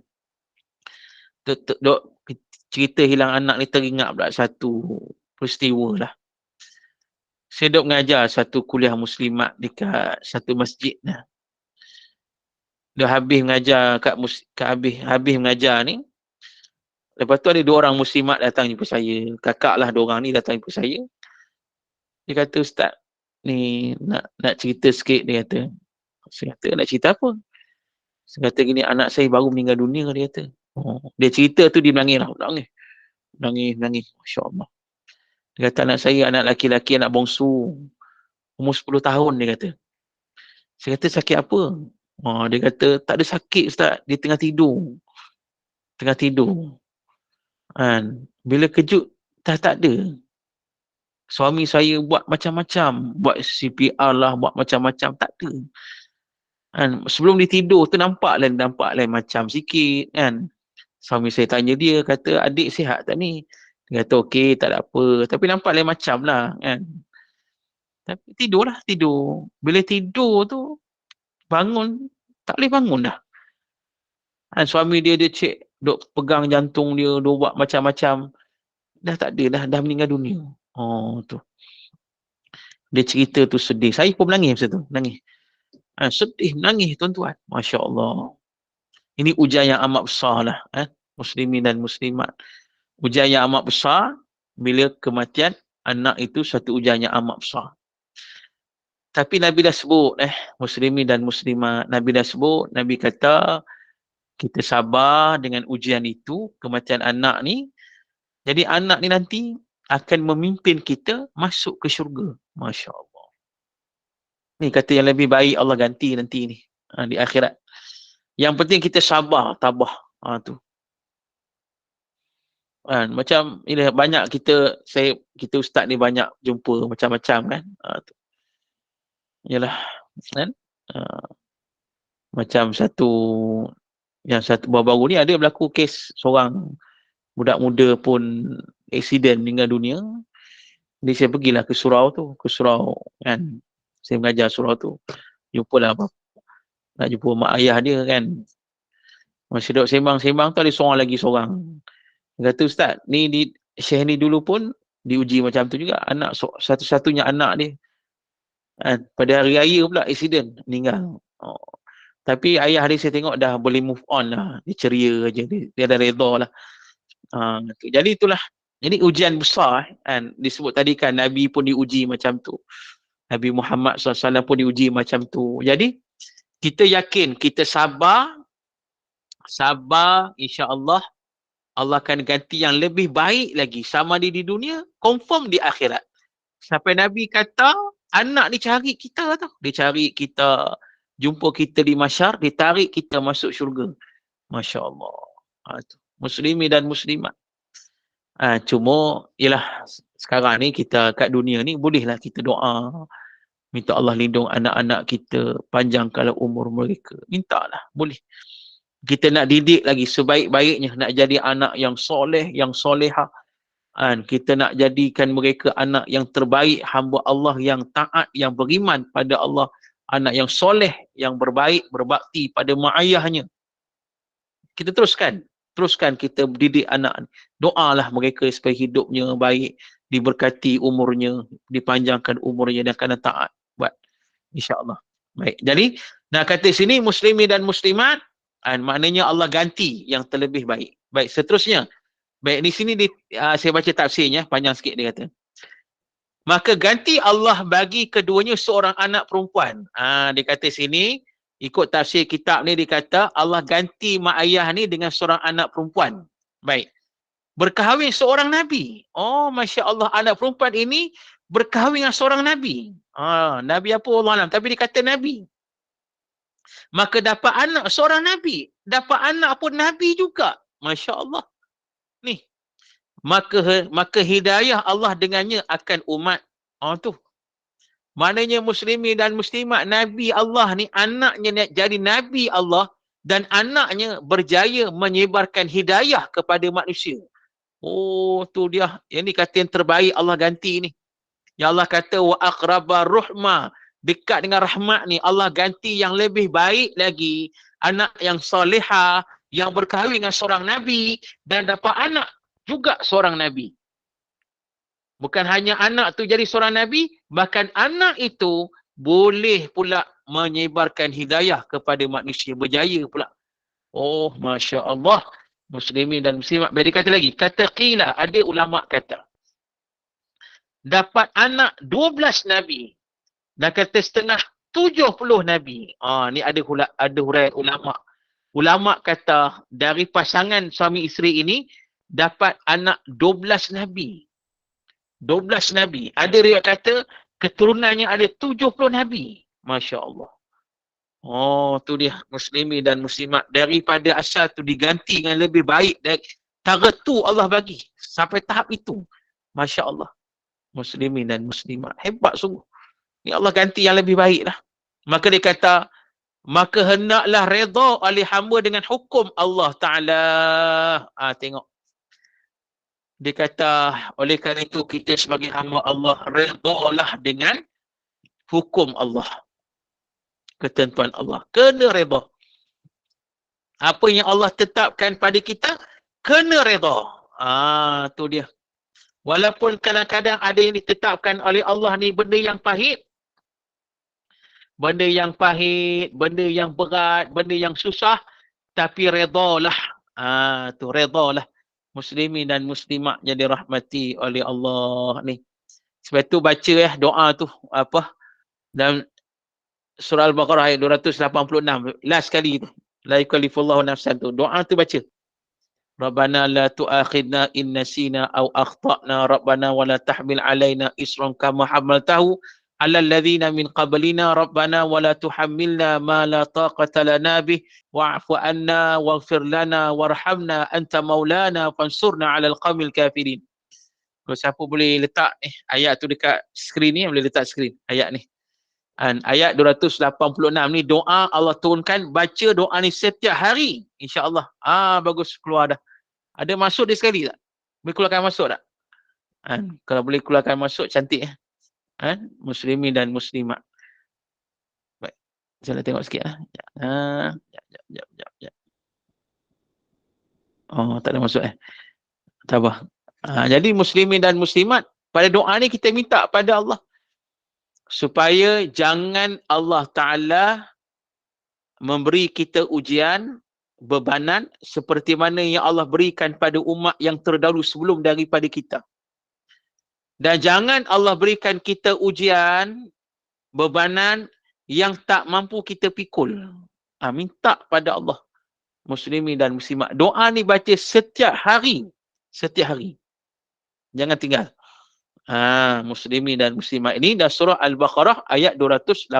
Cerita hilang anak ni teringat pula satu peristiwa lah. Saya duk mengajar satu kuliah muslimat dekat satu masjid lah. Dia habis mengajar habis mengajar ni. Lepas tu ada 2 orang muslimat datang jumpa saya. Kakak lah 2 orang ni datang jumpa saya. Dia kata, "Ustaz, ni nak cerita sikit," dia kata. Saya kata, "Nak cerita apa?" Saya kata gini, "Anak saya baru meninggal dunia," dia kata. Dia cerita tu dia menangis lah. Menangis. Masya Allah. Dia kata, "Anak saya anak laki-laki, anak bongsu. Umur 10 tahun," dia kata. Saya kata, "Sakit apa?" Dia kata, "Tak ada sakit, Ustaz. Dia tengah tidur." Bila kejut, tak ada. Suami saya buat macam-macam. Buat CPR lah, buat macam-macam. Tak ada. Sebelum dia tidur tu nampak lain macam sikit. Suami saya tanya dia, kata, "Adik sihat tak ni?" Dia kata, "Okey, tak ada apa." Tapi nampak lain macam lah. Tapi tidur. Bila tidur tu, bangun, tak boleh bangun dah. Suami dia cek, duk pegang jantung dia, duk buat macam-macam. Dah tak ada, dah meninggal dunia. Tu. Dia cerita tu sedih. Saya pun menangis masa tu. Menangis. Sedih, menangis tuan-tuan. Masya Allah. Ini ujian yang amat besar lah. Muslimin dan muslimat. Ujian yang amat besar, bila kematian anak itu satu ujian yang amat besar. Tapi Nabi dah sebut, muslimin dan muslimat. Nabi dah sebut, Nabi kata, kita sabar dengan ujian itu, kematian anak ni. Jadi anak ni nanti akan memimpin kita masuk ke syurga. Masya Allah. Ni kata yang lebih baik Allah ganti nanti ni. Di akhirat. Yang penting kita sabar, tabah. Tu. Macam ini banyak kita ustaz ni banyak jumpa macam-macam kan. Tu. Yalah. Kan? Macam yang satu baru-baru ni ada berlaku kes seorang budak muda pun aksiden meninggal dunia. Jadi saya pergilah ke surau tu, kan. Saya mengajar surau tu. Jumpalah nak jumpa mak ayah dia kan. Masa duduk sembang-sembang tu ada seorang. Dia kata, "Ustaz, ni Syekh ni dulu pun diuji macam tu juga. Anak satu-satunya anak dia. Pada hari raya pula aksiden meninggal." Tapi ayah dia saya tengok dah boleh move on lah. Dia ceria je. Dia dah redha lah. Jadi itulah. Jadi ujian besar disebut tadi kan Nabi pun diuji macam tu. Nabi Muhammad SAW pun diuji macam tu. Jadi kita yakin, kita sabar, insya-Allah Allah akan ganti yang lebih baik lagi. Sama di dunia, confirm di akhirat. Sampai Nabi kata, anak ni cari kita tau. Dia cari kita, jumpa kita di masyar, dia tarik kita masuk syurga. Masya Allah. Muslimin dan muslimat. Cuma, ialah sekarang ni kita kat dunia ni, bolehlah kita doa. Minta Allah lindung anak-anak kita, panjangkanlah umur mereka. Mintalah, boleh. Kita nak didik lagi sebaik-baiknya, nak jadi anak yang soleh, yang solehah. Kita nak jadikan mereka anak yang terbaik, hamba Allah yang taat, yang beriman pada Allah. Anak yang soleh, yang berbaik, berbakti pada mak ayahnya. kita teruskan kita didik anak. Doalah mereka supaya hidupnya baik, diberkati umurnya, dipanjangkan umurnya dan kena taat buat, insya-Allah. Baik. Jadi nak kata sini muslimin dan muslimat, maknanya Allah ganti yang terlebih baik. Baik, seterusnya. Baik, di sini saya baca tafsirnya, panjang sikit dia kata. Maka ganti Allah bagi keduanya seorang anak perempuan. Dia kata sini, ikut tafsir kitab ni dia kata Allah ganti mak ayah ni dengan seorang anak perempuan. Baik. Berkahwin seorang Nabi. Oh, Masya Allah, anak perempuan ini berkahwin dengan seorang Nabi. Nabi apa Allah Alam, tapi dia kata Nabi. Maka dapat anak seorang Nabi. Dapat anak pun Nabi juga. Masya Allah. Ni. Maka hidayah Allah dengannya akan umat. Tu. Maknanya muslimin dan muslimat, Nabi Allah ni anaknya jadi Nabi Allah dan anaknya berjaya menyebarkan hidayah kepada manusia. Oh, tu dia. Yang ni kata yang terbaik Allah ganti ni. Ya Allah kata wa aqraba ruhma, dekat dengan rahmat ni Allah ganti yang lebih baik lagi, anak yang solehah, yang berkahwin dengan seorang Nabi dan dapat anak juga seorang Nabi. Bukan hanya anak tu jadi seorang Nabi, bahkan anak itu boleh pula menyebarkan hidayah kepada manusia, berjaya pula. Oh, Masya Allah. Muslimin dan muslimat. Dia kata lagi, kata qila, ada ulama kata, dapat anak 12 Nabi. Dan kata setengah 70 Nabi. Ni ada huraian ulama. Ulama kata, dari pasangan suami isteri ini, dapat anak 12 Nabi. 12 Nabi. Ada riwayat kata keturunannya ada 70 Nabi. Masya Allah. Oh, tu dia muslimin dan muslimat. Daripada asal tu diganti dengan lebih baik. Tara tu Allah bagi. Sampai tahap itu. Masya Allah. Muslimin dan muslimat. Hebat sungguh. Ni Allah ganti yang lebih baik lah. Maka dia kata, maka hendaklah redha oleh hamba dengan hukum Allah Ta'ala. Tengok. Dia kata, oleh kerana itu kita sebagai hamba Allah redhalah dengan hukum Allah. Ketentuan Allah. Kena redha. Apa yang Allah tetapkan pada kita, kena redha. Tu dia. Walaupun kadang-kadang ada yang ditetapkan oleh Allah ni benda yang pahit, benda yang berat, benda yang susah, tapi redhalah. Tu redhalah. Muslimin dan muslimat yang dirahmati oleh Allah ni. Sebab tu baca doa tu apa dalam surah Al-Baqarah ayat 286 last kali tu. La yukallifullahu nafsan tu. Doa tu baca. Rabbana la tu'akhidna in nasina aw akhtana rabbana wa la tahmil alaina isran kama hamaltahu ala alladhina min qablina rabbana wa la tuhammilna ma la taqata lana bih wa'fu anna waghfir lana warhamna anta maulana fansurna 'alal qaumil kafirin. Kalau siapa boleh letak ayat tu dekat skrin ni, boleh letak skrin ayat ni. Ayat 286 ni doa Allah turunkan, baca doa ni setiap hari insya-Allah. Bagus keluar dah. Ada masuk dia sekali tak? Boleh keluarkan masuk tak? Kalau boleh keluarkan masuk cantik muslimin dan muslimat. Baik. Saya tengok sikit Sekejap. Tak ada masuk Tak apa. Jadi muslimin dan muslimat, pada doa ni kita minta pada Allah supaya jangan Allah Ta'ala memberi kita ujian, bebanan seperti mana yang Allah berikan pada umat yang terdahulu sebelum daripada kita. Dan jangan Allah berikan kita ujian, bebanan yang tak mampu kita pikul. Minta pada Allah. Muslimin dan muslimat. Doa ni baca setiap hari. Setiap hari. Jangan tinggal. Muslimin dan muslimat. Ini dah surah Al-Baqarah ayat 286.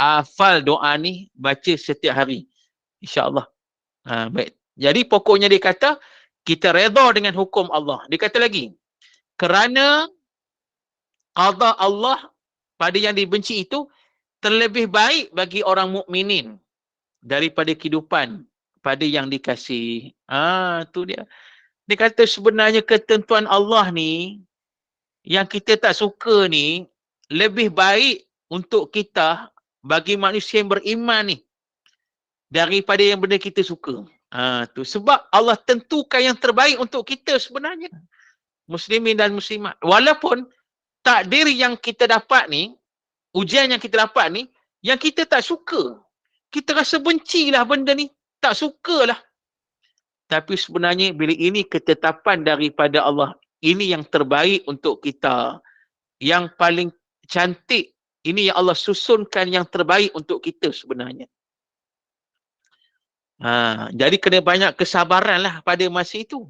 Hafal doa ni, baca setiap hari. InsyaAllah. Baik. Jadi pokoknya dia kata, kita redha dengan hukum Allah. Dia kata lagi, kerana qada Allah pada yang dibenci itu terlebih baik bagi orang mukminin daripada kehidupan pada yang dikasihi. Tu dia. Dia kata sebenarnya ketentuan Allah ni yang kita tak suka ni lebih baik untuk kita bagi manusia yang beriman ni. daripada yang benda kita suka. Tu sebab Allah tentukan yang terbaik untuk kita sebenarnya. Muslimin dan muslimat. Walaupun takdir yang kita dapat ni, ujian yang kita dapat ni, yang kita tak suka. Kita rasa bencilah benda ni. Tak sukalah. Tapi sebenarnya bila ini ketetapan daripada Allah, ini yang terbaik untuk kita. Yang paling cantik, ini yang Allah susunkan yang terbaik untuk kita sebenarnya. Jadi kena banyak kesabaran lah pada masa itu.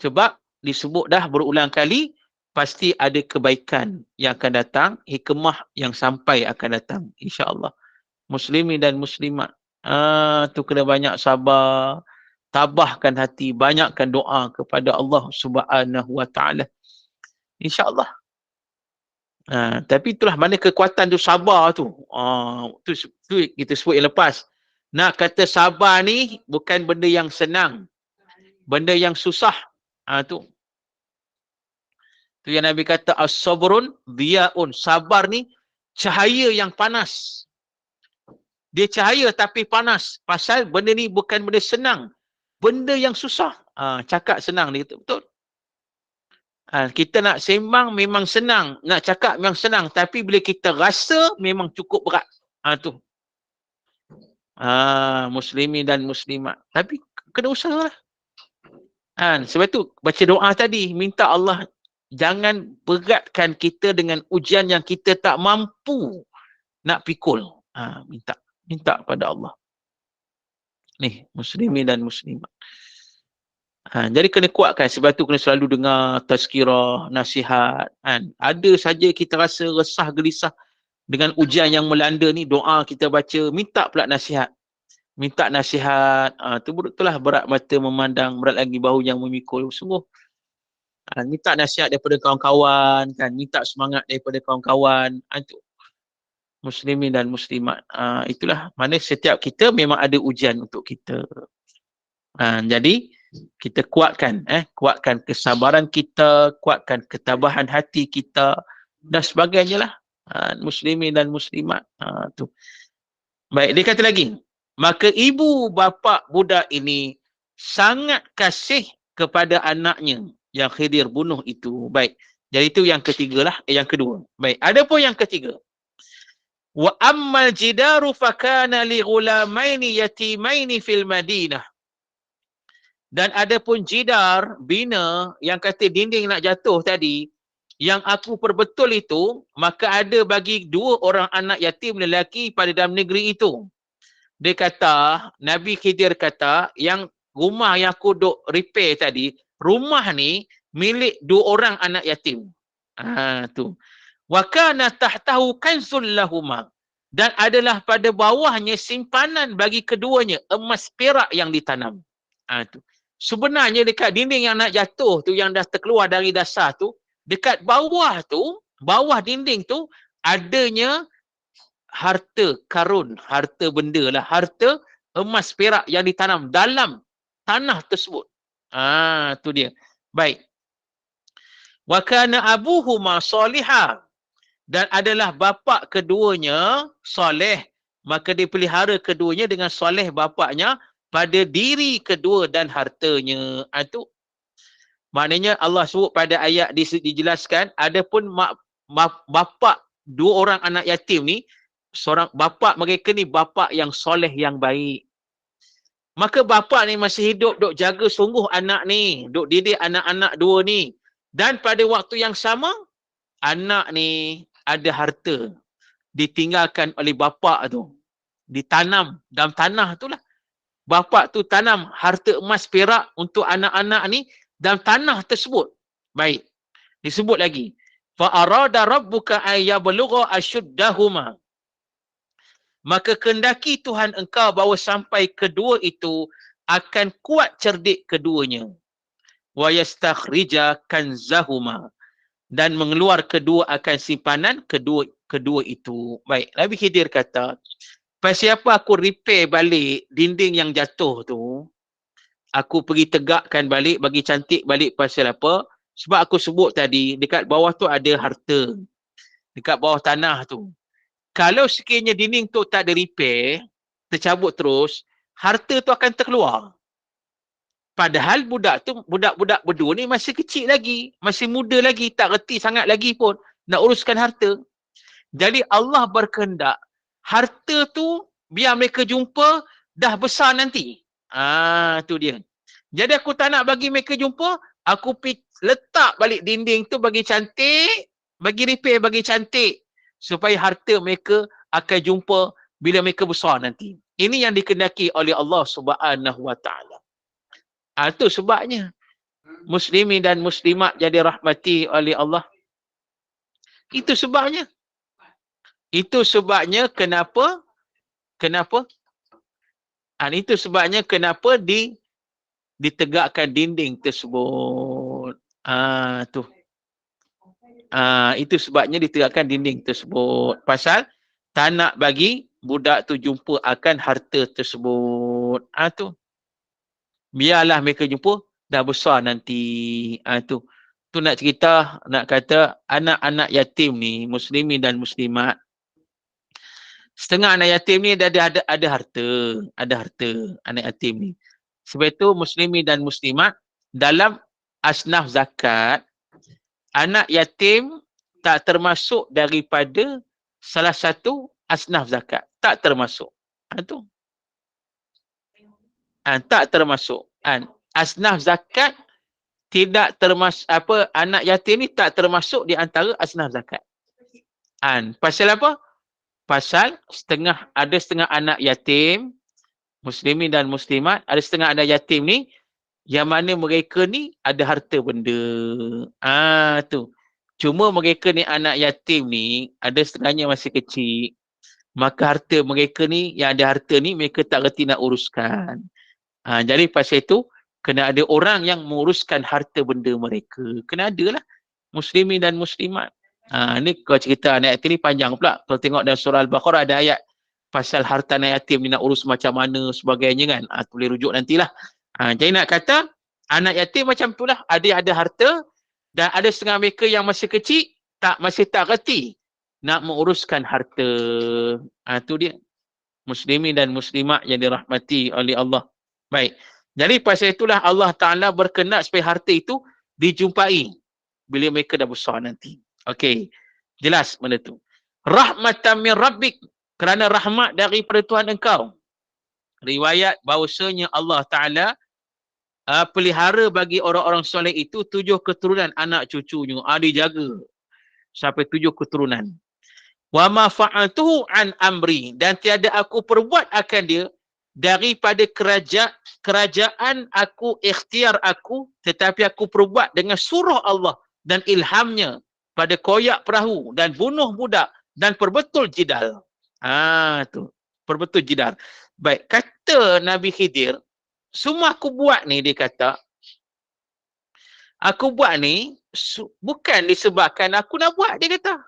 Sebab disebut dah berulang kali, pasti ada kebaikan yang akan datang, hikmah yang sampai akan datang, insya-Allah. Muslimin dan muslimat, tu kena banyak sabar, tabahkan hati, banyakkan doa kepada Allah Subhanahu Wa Taala, insya-Allah. Tapi itulah mana kekuatan tu sabar tu. Tu kita sebut yang lepas. Nak kata sabar ni bukan benda yang senang. Benda yang susah. Tu. Tu yang Nabi kata as-sabrun diyaun. Sabar ni cahaya yang panas. Dia cahaya tapi panas. Pasal benda ni bukan benda senang. Benda yang susah. Cakap senang ni betul. Kita nak sembang memang senang. Nak cakap memang senang. Tapi bila kita rasa memang cukup berat. Tu. Muslimin dan muslimat. Tapi kena usaha lah. Sebab tu baca doa tadi. Minta Allah jangan beratkan kita dengan ujian yang kita tak mampu nak pikul. Minta pada Allah. Ni muslimin dan muslimat. Jadi kena kuatkan. Sebab tu kena selalu dengar tazkirah, nasihat. Ada saja kita rasa resah, gelisah dengan ujian yang melanda ni, doa kita baca, minta pula nasihat. Minta nasihat. Itulah berat mata memandang, berat lagi bahu yang memikul. Sungguh. Minta nasihat daripada kawan-kawan, kan? Minta semangat daripada kawan-kawan. Itu. Muslimin dan muslimat. Itulah mana setiap kita memang ada ujian untuk kita. Jadi, kita kuatkan. Kuatkan kesabaran kita, kuatkan ketabahan hati kita, dan sebagainya lah. Muslimin dan muslimat. Tu. Baik, dia kata lagi. Maka ibu bapa budak ini sangat kasih kepada anaknya yang Khidir bunuh itu. Baik. Jadi itu yang ketiga lah. Yang kedua. Baik. Ada pun yang ketiga. Wa ammal jidaru fakana li ghulamaini yatimaini fil Madinah. Dan ada pun jidar, bina, yang kata dinding nak jatuh tadi, yang aku perbetul itu, maka ada bagi 2 orang anak yatim lelaki pada dalam negeri itu. Dia kata, Nabi Khidir kata, yang rumah yang aku duk repair tadi, rumah ni milik 2 orang anak yatim. Tu. Wa kana tahtahu kanzul lahuma. Dan adalah pada bawahnya simpanan bagi keduanya, emas perak yang ditanam. Tu. Sebenarnya dekat dinding yang nak jatuh tu, yang dah terkeluar dari dasar tu, dekat bawah tu, bawah dinding tu, adanya harta karun, harta benda lah, harta emas perak yang ditanam dalam tanah tersebut. Tu dia. Baik. Wa kana abuhuma salihah. Dan adalah bapa keduanya soleh. Maka dia pelihara keduanya dengan soleh bapaknya pada diri kedua dan hartanya. Itu maknanya Allah sebut pada ayat dijelaskan, adapun bapa 2 orang anak yatim ni, seorang bapa mereka ni bapa yang soleh yang baik. Maka bapa ni masih hidup duk jaga sungguh anak ni, duk didik anak-anak 2 ni. Dan pada waktu yang sama, anak ni ada harta ditinggalkan oleh bapa tu. Ditanam dalam tanah tu lah. Bapa tu tanam harta emas perak untuk anak-anak ni dalam tanah tersebut. Baik. Disebut lagi. Fa arada rabbuka ay yablugha ashuddahuma. Maka kendaki Tuhan engkau bahawa sampai kedua itu akan kuat cerdik keduanya. Wa yastakhrija kanzahuma. Dan mengeluar kedua akan simpanan kedua itu. Baik. Nabi Khidir kata, pasal apa aku repair balik dinding yang jatuh tu, aku pergi tegakkan balik, bagi cantik balik pasal apa? Sebab aku sebut tadi, dekat bawah tu ada harta. Dekat bawah tanah tu. Kalau sekiranya dinding tu tak ada repair, tercabut terus, harta tu akan terkeluar. Padahal budak-budak berdua ni masih kecil lagi, masih muda lagi, tak reti sangat lagi pun nak uruskan harta. Jadi Allah berkehendak harta tu biar mereka jumpa dah besar nanti. Tu dia. Jadi aku tak nak bagi mereka jumpa, aku letak balik dinding tu bagi cantik, bagi repair bagi cantik supaya harta mereka akan jumpa bila mereka besar nanti. Ini yang dikehendaki oleh Allah Subhanahu Wa Taala. Itu sebabnya muslimin dan muslimat jadi rahmati oleh Allah. Itu sebabnya. Itu sebabnya kenapa? Itu sebabnya kenapa ditegakkan dinding tersebut. Tu. Itu sebabnya ditegakkan dinding tersebut. Pasal tak nak bagi budak tu jumpa akan harta tersebut. Tu. Biarlah mereka jumpa dah besar nanti. Tu nak cerita, nak kata anak-anak yatim ni, muslimin dan muslimat. Setengah anak yatim ni ada harta. Ada harta anak yatim ni. Sebab itu muslimin dan muslimat dalam asnaf zakat, anak yatim tak termasuk daripada salah satu asnaf zakat. Tak termasuk. Itu. Tak termasuk. Asnaf zakat tidak termasuk, anak yatim ni tak termasuk di antara asnaf zakat. Pasal apa? Pasal ada setengah anak yatim, muslimin dan muslimat, ada setengah anak yatim ni yang mana mereka ni ada harta benda. Tu. Cuma mereka ni anak yatim ni ada setengahnya masih kecil. Maka harta mereka ni, yang ada harta ni mereka tak reti nak uruskan. Jadi pasal itu kena ada orang yang menguruskan harta benda mereka. Kena ada lah muslimin dan muslimat. Ni kalau cerita anak yatim ni panjang pula. Kalau tengok dalam surah Al-Baqarah ada ayat pasal harta anak yatim ni nak urus macam mana sebagainya kan. Boleh rujuk nantilah. Jadi nak kata anak yatim macam itulah. Ada yang ada harta dan ada setengah mereka yang masih kecil masih tak reti nak menguruskan harta. Tu dia. Muslimin dan muslimat yang dirahmati oleh Allah. Baik. Jadi pasal itulah Allah Ta'ala berkehendak supaya harta itu dijumpai bila mereka dah besar nanti. Okey. Jelas benda tu. Rahmatan min rabbik. Kerana rahmat daripada Tuhan engkau. Riwayat bahawasanya Allah Ta'ala pelihara bagi orang-orang soleh itu 7 keturunan anak cucunya. Dijaga sampai 7 keturunan. Wa ma fa'altuhu an amri. Dan tiada aku perbuat akan dia daripada kerajaan aku, ikhtiar aku, tetapi aku perbuat dengan surah Allah dan ilhamnya pada koyak perahu dan bunuh budak dan perbetul jidal. Tu. Perbetul jidal. Baik, kata Nabi Khidir, semua aku buat ni, dia kata, aku buat ni bukan disebabkan aku nak buat, dia kata.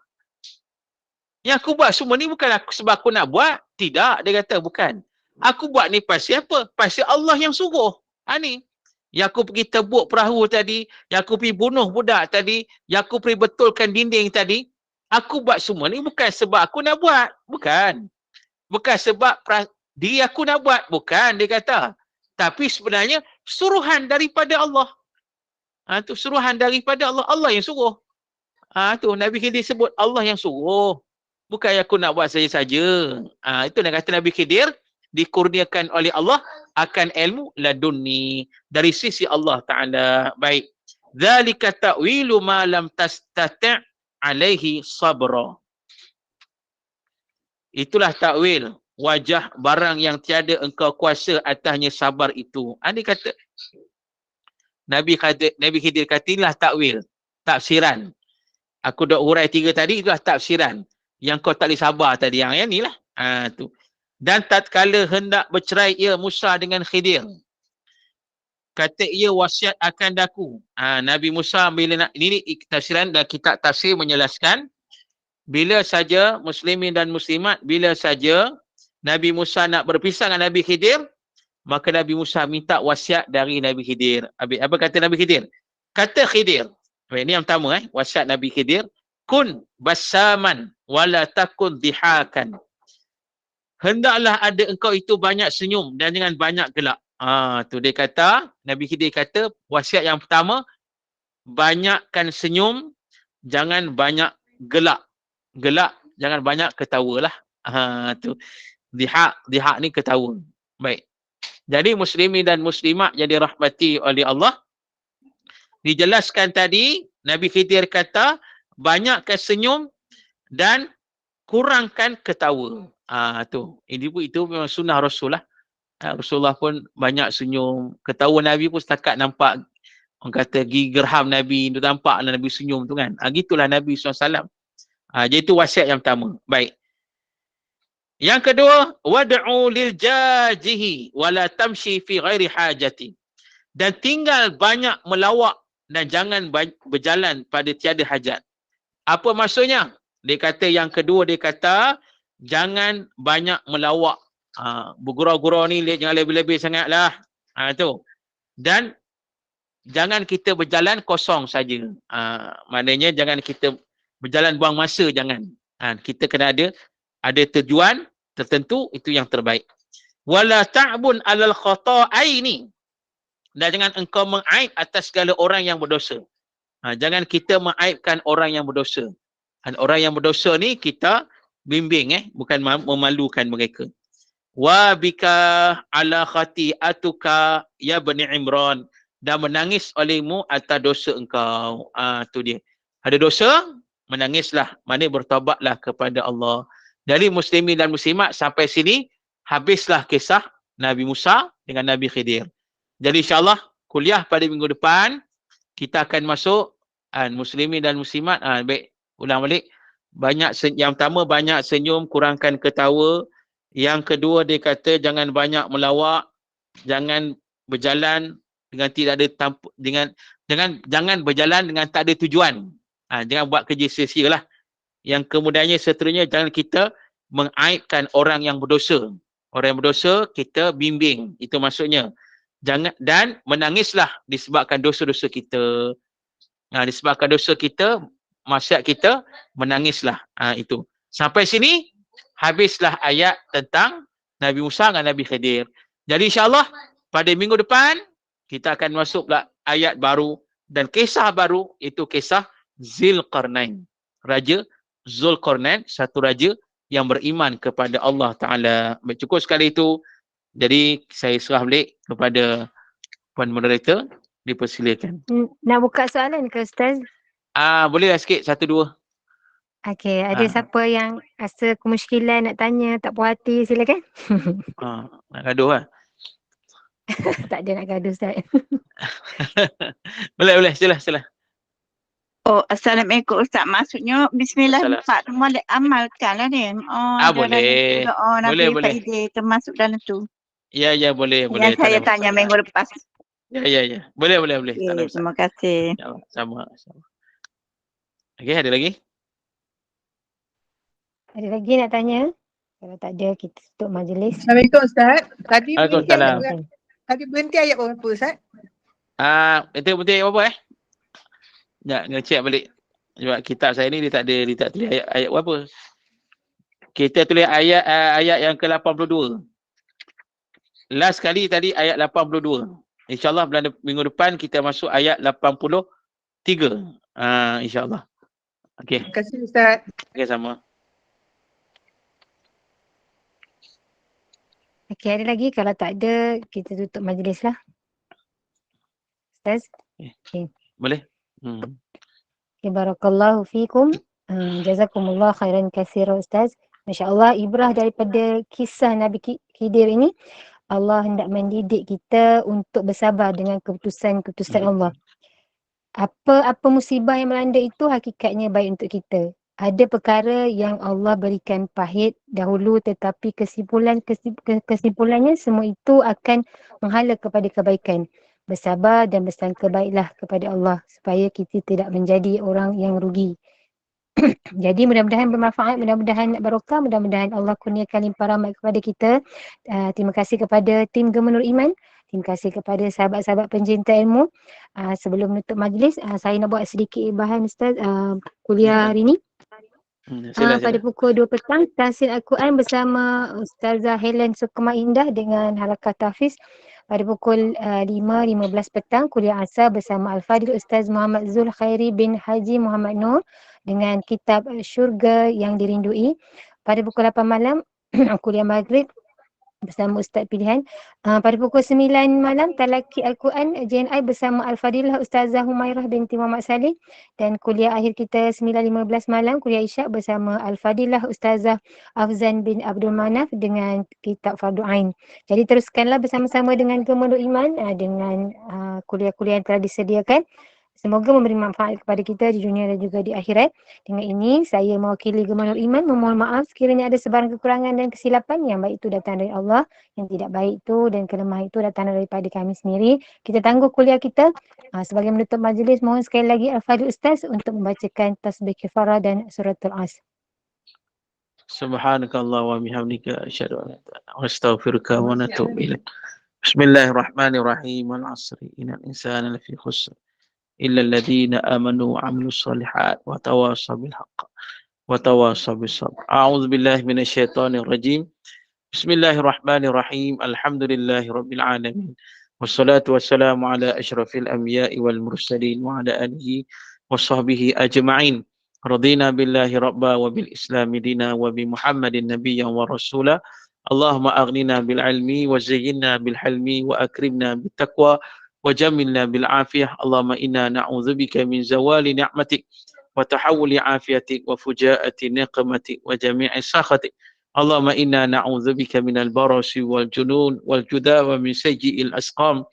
Yang aku buat semua ni bukan sebab aku nak buat. Tidak, dia kata, bukan. Aku buat ni pasal apa? Pasal Allah yang suruh. Ni. Yang aku pergi tebuk perahu tadi, yang aku pergi bunuh budak tadi, yang aku pergi betulkan dinding tadi, aku buat semua ni bukan sebab aku nak buat. Bukan. Bukan sebab diri aku nak buat. Bukan, dia kata. Tapi sebenarnya suruhan daripada Allah. Tu suruhan daripada Allah. Allah yang suruh. Tu Nabi Khidir sebut Allah yang suruh. Bukan aku nak buat saja-saja. Itu nak kata Nabi Khidir dikurniakan oleh Allah akan ilmu ladunni dari sisi Allah Ta'ala. Baik. Dzalika ta'wilu ma lam tastati' alaihi sabra. Itulah takwil wajah barang yang tiada engkau kuasa atasnya sabar itu. Dia kata Nabi Khidir kata inilah takwil, tafsiran. Aku dah urai 3 tadi, itulah tafsiran. Yang kau tak boleh sabar tadi. Yang ni lah. Tu. Dan tatkala hendak bercerai ia Musa dengan Khidir. Kata ia wasiat akan daku. Nabi Musa bila nak, ini tafsiran dan kitab tafsir menjelaskan. Bila saja muslimin dan muslimat, bila saja Nabi Musa nak berpisah dengan Nabi Khidir, maka Nabi Musa minta wasiat dari Nabi Khidir. Apa kata Nabi Khidir? Kata Khidir. Ini yang pertama, wasiat Nabi Khidir. Kun basaman wala takun dihakan. hendaklah ada engkau itu banyak senyum dan jangan banyak gelak. Tu dia kata, Nabi Khidir kata, wasiat yang pertama, banyakkan senyum, jangan banyak gelak. Gelak, jangan banyak ketawa lah. Tu. Dihak ni ketawa. Baik. Jadi muslimin dan muslimat yang dirahmati oleh Allah, dijelaskan tadi, Nabi Khidir kata, banyakkan senyum dan kurangkan ketawa. Tu. Itu memang sunnah Rasul lah. Rasulullah pun banyak senyum. Ketawa Nabi pun setakat nampak, orang kata gigi gerham Nabi, tu nampak lah Nabi senyum tu kan. Gitulah Nabi SAW. Jadi itu wasiat yang pertama. Baik. Yang kedua, wad'u lil jajihi wala tamshi fi ghairi hajati. Dan tinggal banyak melawak dan jangan berjalan pada tiada hajat. Apa maksudnya? Dia kata yang kedua, dia kata jangan banyak melawak. Bergurau-gurau ni jangan lebih-lebih sangatlah. Tu. Dan jangan kita berjalan kosong saja. Maknanya jangan kita berjalan buang masa, jangan. Kita kena ada tujuan tertentu, itu yang terbaik. Wala ta'bun 'alal khata'aini. Dan jangan engkau mengaib atas segala orang yang berdosa. Jangan kita mengaibkan orang yang berdosa. Dan orang yang berdosa ni kita bimbing, bukan memalukan mereka. Wa bika ala khati'atuka ya bani Imran, dan menangis olehmu atas dosa engkau. Tu dia. Ada dosa, menangislah. Maknanya bertaubatlah kepada Allah. Dari muslimin dan muslimat sampai sini, habislah kisah Nabi Musa dengan Nabi Khidir. Jadi insyaAllah kuliah pada minggu depan, kita akan masuk muslimin dan muslimat. Baik, ulang balik. Yang pertama, banyak senyum, kurangkan ketawa. Yang kedua, dia kata jangan banyak melawak, jangan berjalan dengan tidak ada jangan berjalan dengan tak ada tujuan. Jangan buat kerja sia-sia lah. Yang kemudiannya seterusnya, jangan kita mengaibkan orang yang berdosa. Orang yang berdosa kita bimbing, itu maksudnya. Dan menangislah disebabkan dosa-dosa kita. Disebabkan dosa kita, maksiat kita, menangislah. Itu. Sampai sini habislah ayat tentang Nabi Musa dan Nabi Khidir. Jadi insyaAllah pada minggu depan kita akan masuk pula ayat baru dan kisah baru, itu kisah Zulkarnain. Raja Zulkarnain, satu raja yang beriman kepada Allah Ta'ala. Cukup sekali itu. Jadi saya serah balik kepada Puan Moderator. Dipersilakan. Nak buka soalan ke Ustaz? Bolehlah sikit, satu dua. Okey, ada siapa yang rasa kemusykilan nak tanya, tak puas hati, silakan. Nak gaduh lah. Tak ada nak gaduh, Ustaz. Boleh, sila. Assalamualaikum Ustaz. Maksudnya Bismillahirrahmanirrahim boleh amalkan lah ni. Boleh. Nabi Khidir termasuk dalam tu. Ya, boleh. Yang saya tanya minggu lepas. Ya. Boleh. Okay, terima kasih. Ya, sama. Okey, ada lagi? Ada lagi nak tanya? Kalau tak ada, kita tutup majlis. Assalamualaikum Ustaz. Waalaikumsalam. Tadi berhenti ayat berapa Ustaz? Itu berhenti ayat berapa nak check balik. Sebab kitab saya ni dia tak tulis ayat berapa. Kita tulis ayat yang ke-82. Last kali tadi ayat 82. InsyaAllah minggu depan kita masuk ayat 83. InsyaAllah. Okey. Terima kasih Ustaz. Okey, sama. Okey, ada lagi? Kalau tak ada, kita tutup majlis lah. Ustaz? Okay. Boleh? Okay, barakallahu fikum. Jazakumullah khairan katsira Ustaz. Masya-Allah, ibrah daripada kisah Nabi Khidir ini, Allah hendak mendidik kita untuk bersabar dengan keputusan-keputusan Allah. Apa musibah yang melanda itu hakikatnya baik untuk kita. Ada perkara yang Allah berikan pahit dahulu, tetapi kesimpulannya semua itu akan menghala kepada kebaikan. Bersabar dan bersangka baiklah kepada Allah supaya kita tidak menjadi orang yang rugi. Jadi mudah-mudahan bermanfaat, mudah-mudahan barokah, mudah-mudahan Allah kurniakan limpah rahmat kepada kita. Terima kasih kepada tim Gemenur Iman. Terima kasih kepada sahabat-sahabat pencinta ilmu. Sebelum menutup majlis, saya nak buat sedikit bahan Ustaz kuliah hari ini. Sila, Pada sila. pukul 2 petang, tahsil Al-Quran bersama Ustazah Helen Sukma Indah dengan Harakat Hafiz. Pada pukul 5.15 petang, kuliah asar bersama Al-Fadhil Ustaz Muhammad Zul Khairi bin Haji Muhammad Nur dengan kitab Syurga yang Dirindui. Pada pukul 8 malam, kuliah maghrib bersama Ustaz Pilihan. Pada pukul 9 malam, Talaki Al-Quran JNI bersama Al-Fadilah Ustazah Humairah binti Muhammad Saleh. Dan kuliah akhir kita 9.15 malam, kuliah Isyak bersama Al-Fadilah Ustazah Afzan bin Abdul Manaf dengan kitab Fardu Ain. Jadi teruskanlah bersama-sama dengan Gemuruh Iman dengan kuliah-kuliah yang telah disediakan. Semoga memberi manfaat kepada kita di dunia dan juga di akhirat. Dengan ini, saya mewakili Gemuruh Iman memohon maaf sekiranya ada sebarang kekurangan dan kesilapan. Yang baik itu datang dari Allah, yang tidak baik itu dan kelemahan itu datang daripada kami sendiri. Kita tangguh kuliah kita. Sebagai menutup majlis, mohon sekali lagi Al-Fadhil Ustaz untuk membacakan tasbih kifarah dan suratul As. Subhanakallah wa bihamdika asyhadu an la ilaha illa anta astaghfiruka wa atubu ilaik. Bismillahirrahmanirrahim. Al-'asri innal insana lafi khusr illa alladhina amanu wa 'amilus shalihat wa tawassaw bil haqq wa tawassaw bis sabr. A'udzu billahi minasyaitonir rajim. Bismillahirrahmanirrahim. Alhamdulillahirabbil alamin. Wassalatu wassalamu ala asyrafil anbiya'i wal mursalin wa ala alihi washabbihi ajma'in. Radina billahi rabba wa bil islami dina wa bi Muhammadin nabiyyan wa rasula. Allahumma aghnina bil ilmi wa zayyinna bil hilmi wa akrimna bit taqwa wa jamilna bil afiyah. Allahumma inna na'udzubika min zawali ni'matik wa tahawuli afiyatik wa fujaati niqmatik wa jami'i sakhatik. Allahumma inna na'udzubika minal barasi wal junun wal juda wa min sayyi'il asqam.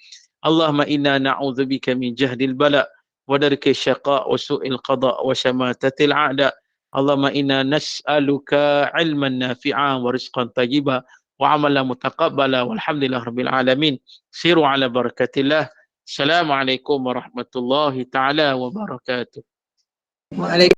Allahumma inna na'udzubika min jahdil bala wa darki syaqa wa su'il qada wa syamatatil a'da. Allahumma inna nas'aluka ilman nafi'a wa rizqan tayyiba wa amalan mutaqabbala walhamdulillah rabbil alamin. Siru ala barakatillah. Assalamualaikum warahmatullahi ta'ala wabarakatuh. Waalaikumsalam.